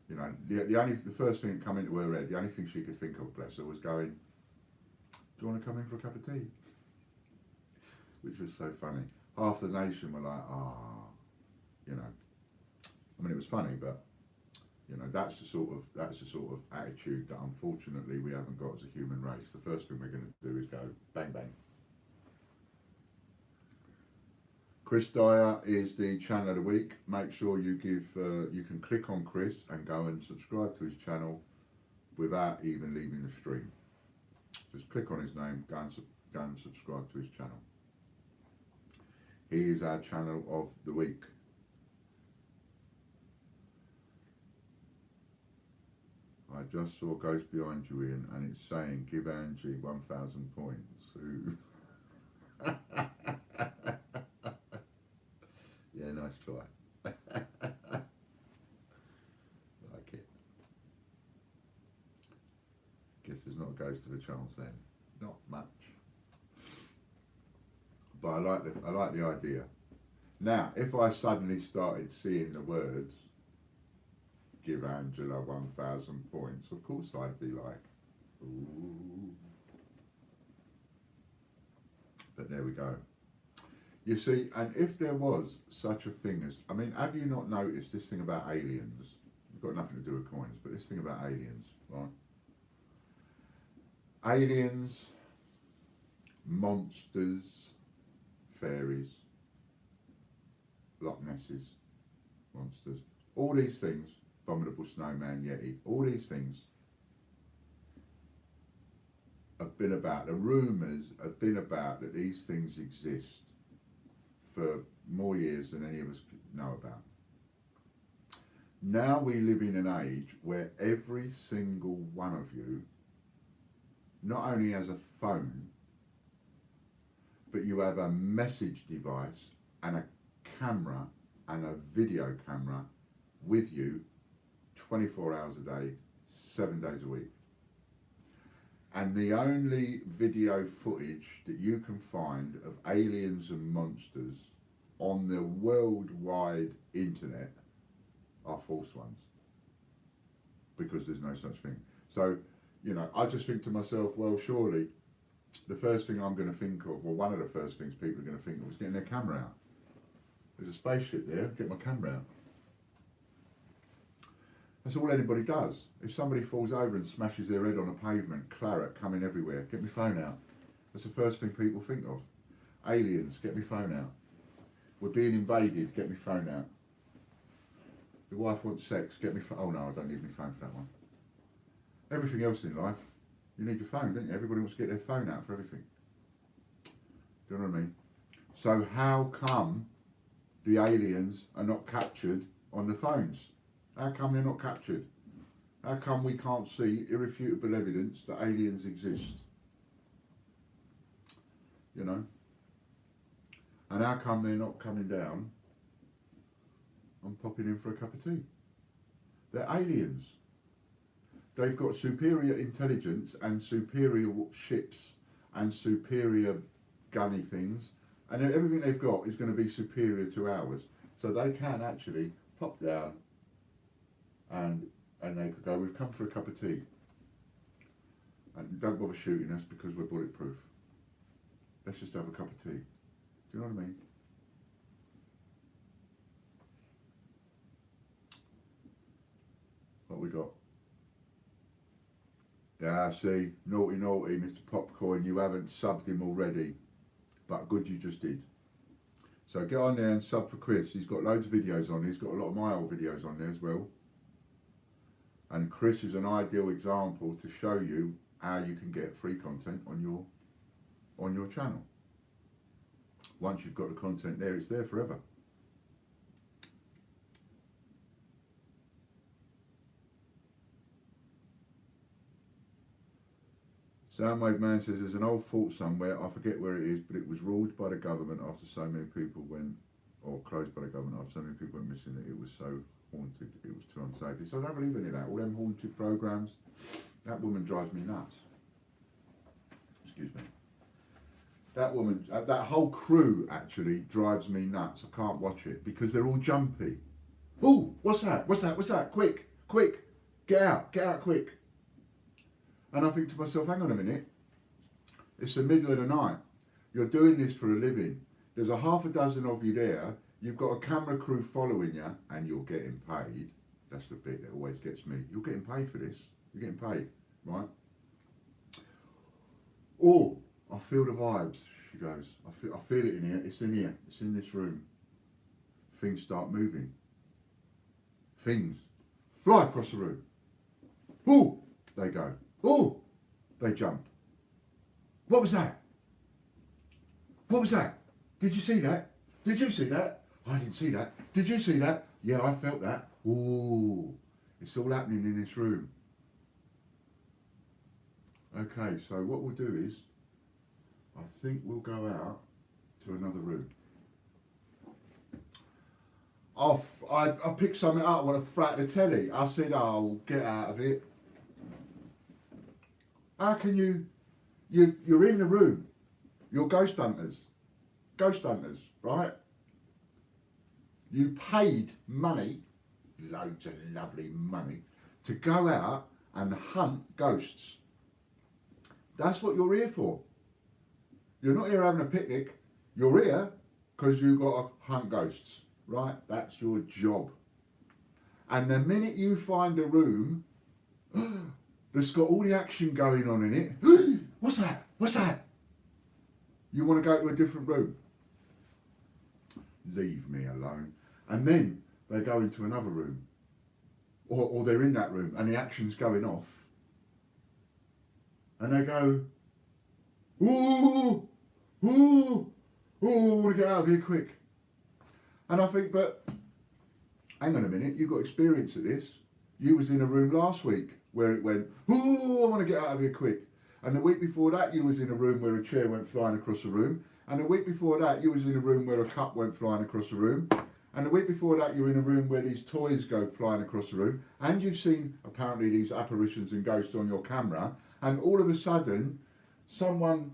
You know, the first thing that came into her head, the only thing she could think of, bless her, was going, do you want to come in for a cup of tea? Which was so funny. Half the nation were like, you know. I mean, it was funny, but you know, that's the sort of attitude that unfortunately we haven't got as a human race. The first thing we're going to do is go bang bang. Chris Dyer is the channel of the week. Make sure you you can click on Chris and go and subscribe to his channel without even leaving the stream. Just click on his name, go and subscribe to his channel. He is our channel of the week. I just saw Ghost behind you, Ian, and it's saying give Angie 1,000 points. Ooh. Yeah, nice try. Like it. what goes to the channels then. Not much. But I like the idea. Now, if I suddenly started seeing the words, give Angela 1,000 points, of course I'd be like, ooh. But there we go. You see, and if there was such a thing as, I mean, have you not noticed this thing about aliens? It's got nothing to do with coins, but this thing about aliens, right? Aliens, monsters, fairies, Loch Nesses, monsters, all these things, abominable snowman, yeti, all these things have been about, the rumours have been about that these things exist for more years than any of us know about. Now we live in an age where every single one of you not only has a phone, but you have a message device and a camera and a video camera with you 24 hours a day, 7 days a week. And the only video footage that you can find of aliens and monsters on the worldwide internet are false ones, because there's no such thing. So, you know, I just think to myself, well, surely the first thing I'm going to think of, or one of the first things people are going to think of, is getting their camera out. There's a spaceship there, get my camera out. That's all anybody does. If somebody falls over and smashes their head on a pavement, claret coming everywhere, get my phone out. That's the first thing people think of. Aliens, get my phone out. We're being invaded, get my phone out. Your wife wants sex, get me phone. Oh no, I don't need my phone for that one. Everything else in life, you need your phone, don't you? Everybody wants to get their phone out for everything. Do you know what I mean? So how come the aliens are not captured on the phones? How come they're not captured? How come we can't see irrefutable evidence that aliens exist? You know? And how come they're not coming down and popping in for a cup of tea? They're aliens. They've got superior intelligence and superior ships and superior gunny things, and everything they've got is going to be superior to ours. So they can actually pop down and they could go, we've come for a cup of tea. And don't bother shooting us because we're bulletproof. Let's just have a cup of tea. Do you know what I mean? What we got? Yeah, see, naughty, naughty, Mr. Popcorn, you haven't subbed him already. But good you just did. So get on there and sub for Chris. He's got loads of videos on. He's got a lot of my old videos on there as well. And Chris is an ideal example to show you how you can get free content on your channel. Once you've got the content there, it's there forever. Soundwave Man says there's an old fort somewhere, I forget where it is, but it was ruled by the government after so many people went, or closed by the government after so many people went missing that it was so haunted, it was too unsafe. So I don't believe any of that. All them haunted programs, that woman drives me nuts. Excuse me. That woman, that whole crew actually drives me nuts. I can't watch it because they're all jumpy. Oh, what's that? What's that? What's that? Quick, quick, get out quick. And I think to myself, hang on a minute, it's the middle of the night. You're doing this for a living. There's a half a dozen of you there. You've got a camera crew following you and you're getting paid. That's the bit that always gets me. You're getting paid for this. You're getting paid, right? Oh, I feel the vibes, she goes. I feel it in here. It's in here. It's in this room. Things start moving. Things fly across the room. Oh, they go. Oh, they jump. What was that? What was that? Did you see that? Did you see that? I didn't see that. Did you see that? Yeah, I felt that. Oh, it's all happening in this room. Okay, so what we'll do is, I think we'll go out to another room. I picked something up on a frat of the telly. I said, oh, get out of it. How can you're in the room, you're ghost hunters, right? You paid money, loads of lovely money, to go out and hunt ghosts. That's what you're here for. You're not here having a picnic. You're here because you've got to hunt ghosts, right? That's your job. And the minute you find a room that's got all the action going on in it, what's that? What's that? You want to go to a different room. Leave me alone. And then they go into another room. Or they're in that room and the action's going off. And they go, ooh, ooh, ooh, I want to get out of here quick. And I think, but hang on a minute, you've got experience of this. You was in a room last week where it went, ooh, I want to get out of here quick. And the week before that, you was in a room where a chair went flying across the room. And the week before that, you was in a room where a cup went flying across the room. And the week before that, you were in a room where these toys go flying across the room. And you've seen, apparently, these apparitions and ghosts on your camera. And all of a sudden, someone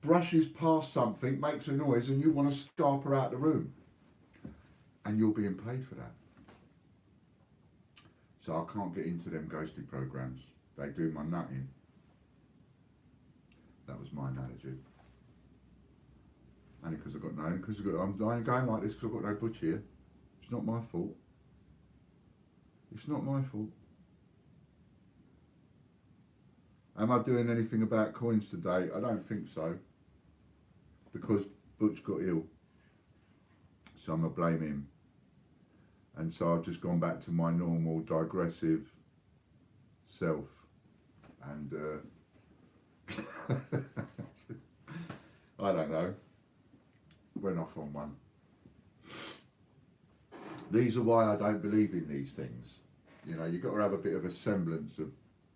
brushes past something, makes a noise, and you want to scarper her out the room. And you're being paid for that. So I can't get into them ghosty programs. They do my nutting. That was my analogy. Only because I've got no, because I'm going like this because I've got no Butch here. It's not my fault. It's not my fault. Am I doing anything about coins today? I don't think so. Because Butch got ill. So I'm going to blame him. And so I've just gone back to my normal digressive self. And I don't know. Went off on one. These are why I don't believe in these things. You know, you've got to have a bit of a semblance of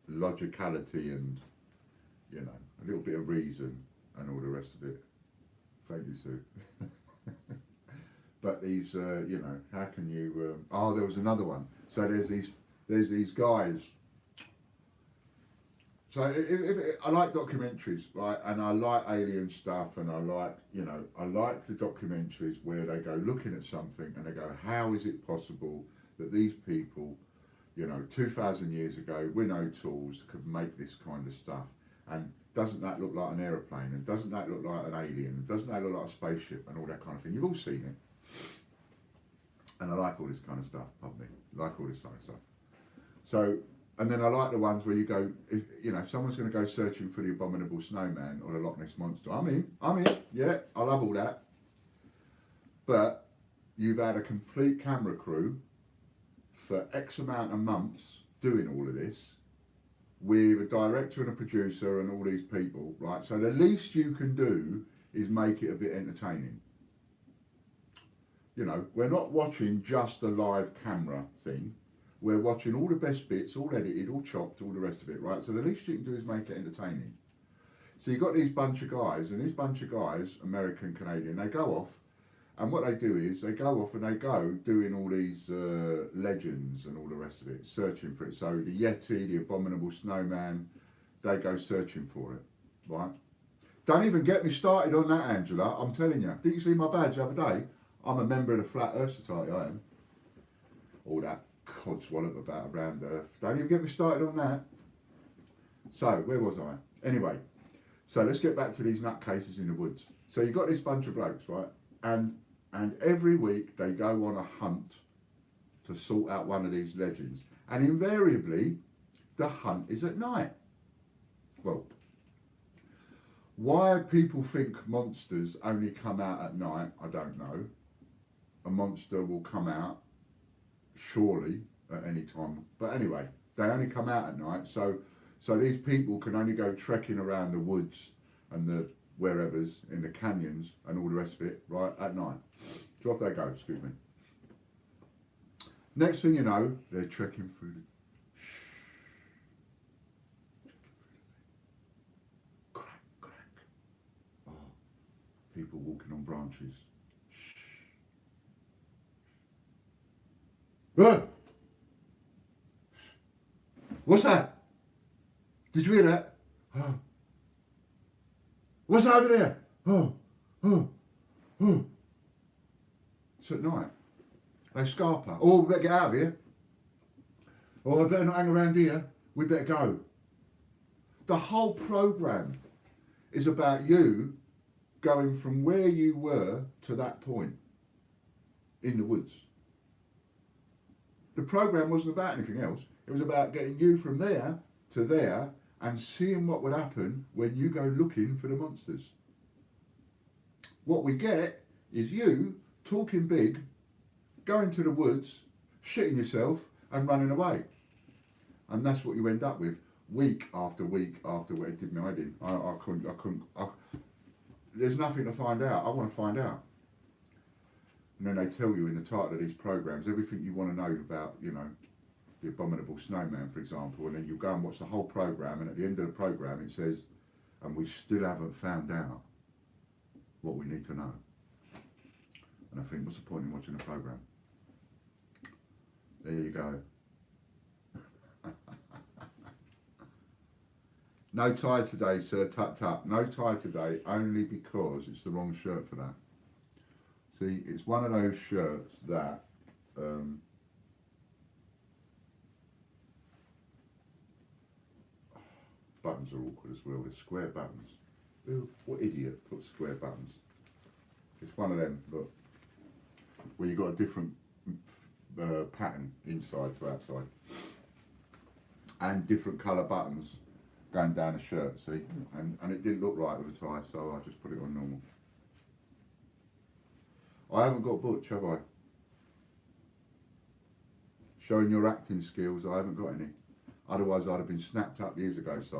logicality and, you know, a little bit of reason and all the rest of it. Thank you, Sue. But these, you know, how can you? Oh, there was another one. So there's these guys. So I like documentaries, right? And I like alien stuff, and I like, you know, I like the documentaries where they go looking at something and they go, how is it possible that these people, you know, 2,000 years ago, with no tools, could make this kind of stuff? And doesn't that look like an aeroplane? And doesn't that look like an alien? And doesn't that look like a spaceship? And all that kind of thing. You've all seen it. And I like all this kind of stuff, pardon me. I like all this kind of stuff. So, and then I like the ones where you go, if you know, if someone's going to go searching for the abominable snowman or the Loch Ness monster, I'm in, yeah, I love all that. But you've had a complete camera crew for X amount of months doing all of this, with a director and a producer and all these people, right? So the least you can do is make it a bit entertaining. You know, we're not watching just a live camera thing. We're watching all the best bits, all edited, all chopped, all the rest of it, right? So the least you can do is make it entertaining. So you've got these bunch of guys, and this bunch of guys, American, Canadian, they go off, and what they do is they go off and they go doing all these legends and all the rest of it, searching for it. So the Yeti, the abominable snowman, they go searching for it, right? Don't even get me started on that, Angela. I'm telling you. Didn't you see my badge the other day? I'm a member of the Flat Earth Society, I am. All that codswallop about around Earth. Don't even get me started on that. So, where was I? Anyway, so let's get back to these nutcases in the woods. So you've got this bunch of blokes, right? And every week they go on a hunt to sort out one of these legends. And invariably, the hunt is at night. Well, why people think monsters only come out at night, I don't know. A monster will come out, surely, at any time. But anyway, they only come out at night. So these people can only go trekking around the woods and the wherevers in the canyons and all the rest of it, right, at night. So off they go, excuse me. Next thing you know, they're trekking through the... Crack, crack. Oh, people walking on branches. What's that? Did you hear that? What's over there? Oh, oh, oh. It's at night. They scarper. Oh, we better get out of here. Oh, I better not hang around here. We better go. The whole programme is about you going from where you were to that point in the woods. The programme wasn't about anything else. It was about getting you from there to there and seeing what would happen when you go looking for the monsters. What we get is you talking big, going to the woods, shitting yourself and running away. And that's what you end up with week after week after week. It did me head in. I couldn't. There's nothing to find out. I want to find out. And then they tell you in the title of these programs everything you want to know about, you know, the abominable snowman, for example, and then you go and watch the whole program, and at the end of the program it says, and we still haven't found out what we need to know. And I think, what's the point in watching the program? There you go. No tie today, sir. Tut tut. No tie today, only because it's the wrong shirt for that. See, it's one of those shirts that buttons are awkward as well. They're square buttons. What idiot puts square buttons? It's one of them, look, where you've got a different pattern inside to outside. And different colour buttons going down the shirt, see? And it didn't look right with a tie, so I just put it on normal. I haven't got Butch, have I? Showing your acting skills, I haven't got any. Otherwise I'd have been snapped up years ago, Si.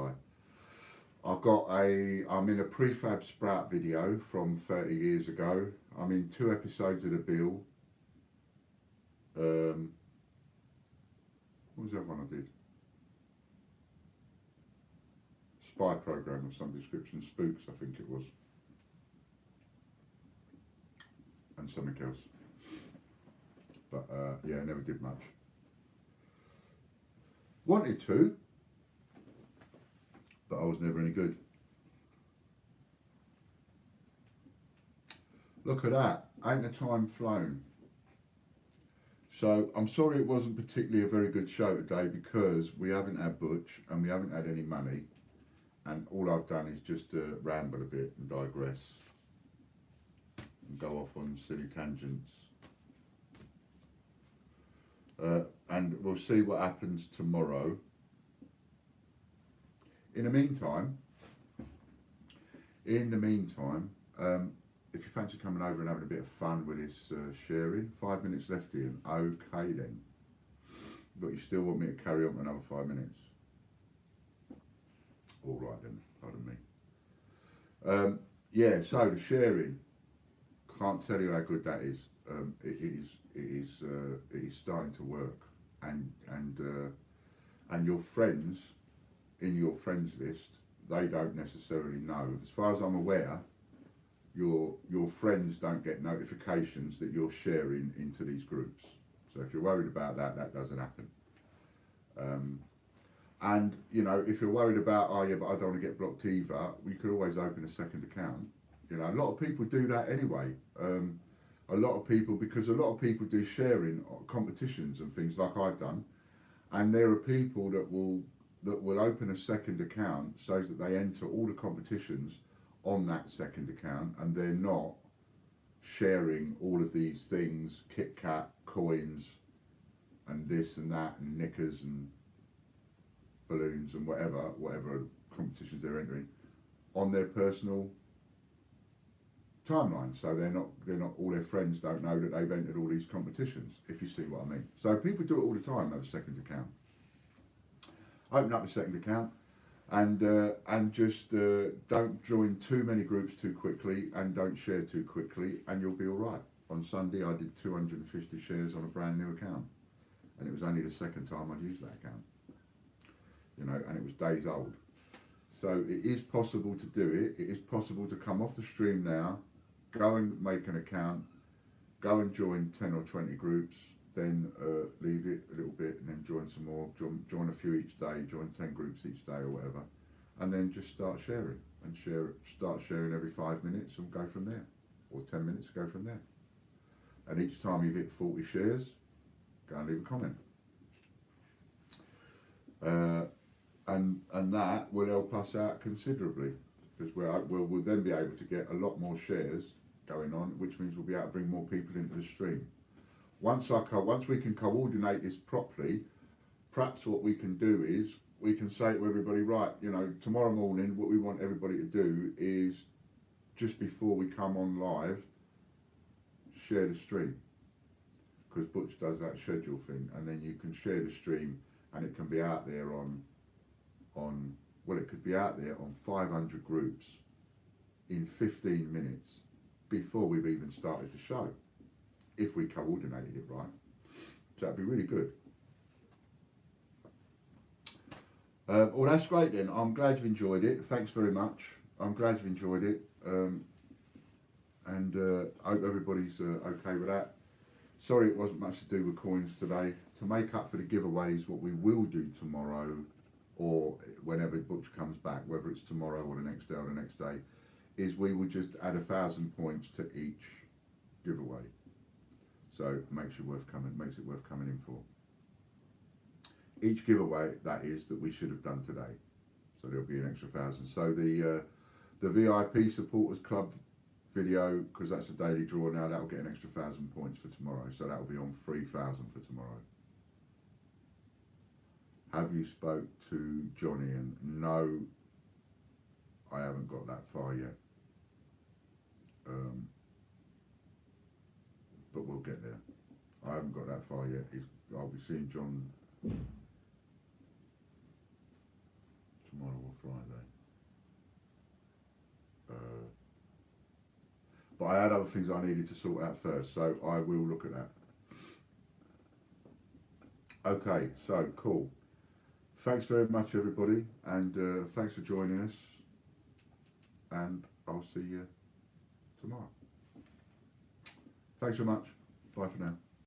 I'm in a prefab sprout video from 30 years ago. I'm in 2 episodes of The Bill. What was the other one I did? Spy program of some description, Spooks I think it was. And something else. But yeah, I never did much. Wanted to, but I was never any good. Look at that, ain't the time flown. So I'm sorry it wasn't particularly a very good show today because we haven't had Butch and we haven't had any money, and all I've done is just ramble a bit and digress and go off on silly tangents. And we'll see what happens tomorrow. In the meantime, if you fancy coming over and having a bit of fun with this sharing, 5 minutes left in, okay then. But you still want me to carry on for another 5 minutes? All right then, pardon me. Yeah, so the sharing, can't tell you how good that is. It is starting to work, and your friends in your friends list, they don't necessarily know. As far as I'm aware, your friends don't get notifications that you're sharing into these groups. So if you're worried about that, that doesn't happen. And you know, if you're worried about, oh yeah, but I don't want to get blocked either, we could always open a second account. You know, a lot of people do that anyway. A lot of people, because a lot of people do sharing competitions and things like I've done, and there are people that will open a second account so that they enter all the competitions on that second account, and they're not sharing all of these things, Kit Kat, coins, and this and that, and knickers and balloons and whatever competitions they're entering on their personal timeline. So they're not all their friends don't know that they've entered all these competitions, if you see what I mean. So people do it all the time, have a second account. Open up a second account and just don't join too many groups too quickly, and don't share too quickly, and you'll be all right. On Sunday I did 250 shares on a brand new account, and it was only the second time I'd used that account, you know, and it was days old. So it is possible to do it. It is possible to come off the stream now, go and make an account, go and join 10 or 20 groups, then leave it a little bit and then join some more, join a few each day, join 10 groups each day or whatever, and then just start sharing and start sharing every 5 minutes and go from there, or 10 minutes, go from there. And each time you hit 40 shares, go and leave a comment. And that will help us out considerably, because we'll then be able to get a lot more shares going on, which means we'll be able to bring more people into the stream. Once we can coordinate this properly, perhaps what we can do is we can say to everybody, right, you know, tomorrow morning what we want everybody to do is, just before we come on live, share the stream, because Butch does that schedule thing, and then you can share the stream and it can be out there on well, it could be out there on 500 groups in 15 minutes before we've even started the show, if we coordinated it right. So that'd be really good. Well, that's great then. I'm glad you've enjoyed it. Thanks very much. I'm glad you've enjoyed it. And I hope everybody's okay with that. Sorry it wasn't much to do with coins today. To make up for the giveaways, what we will do tomorrow, or whenever Butch comes back, whether it's tomorrow or the next day or the next day, is we will just add 1,000 points to each giveaway. So it makes it worth coming in for. Each giveaway, that is, that we should have done today. So there'll be an extra 1,000. So the VIP Supporters Club video, because that's a daily draw now, that will get an extra 1,000 points for tomorrow. So that will be on 3,000 for tomorrow. Have you spoke to Johnny? And no, I haven't got that far yet. But we'll get there. I haven't got that far yet. I'll be seeing John tomorrow or Friday. But I had other things I needed to sort out first, so I will look at that. Okay, so cool. Thanks very much, everybody, and thanks for joining us. And I'll see you tomorrow. Thanks so much. Bye for now.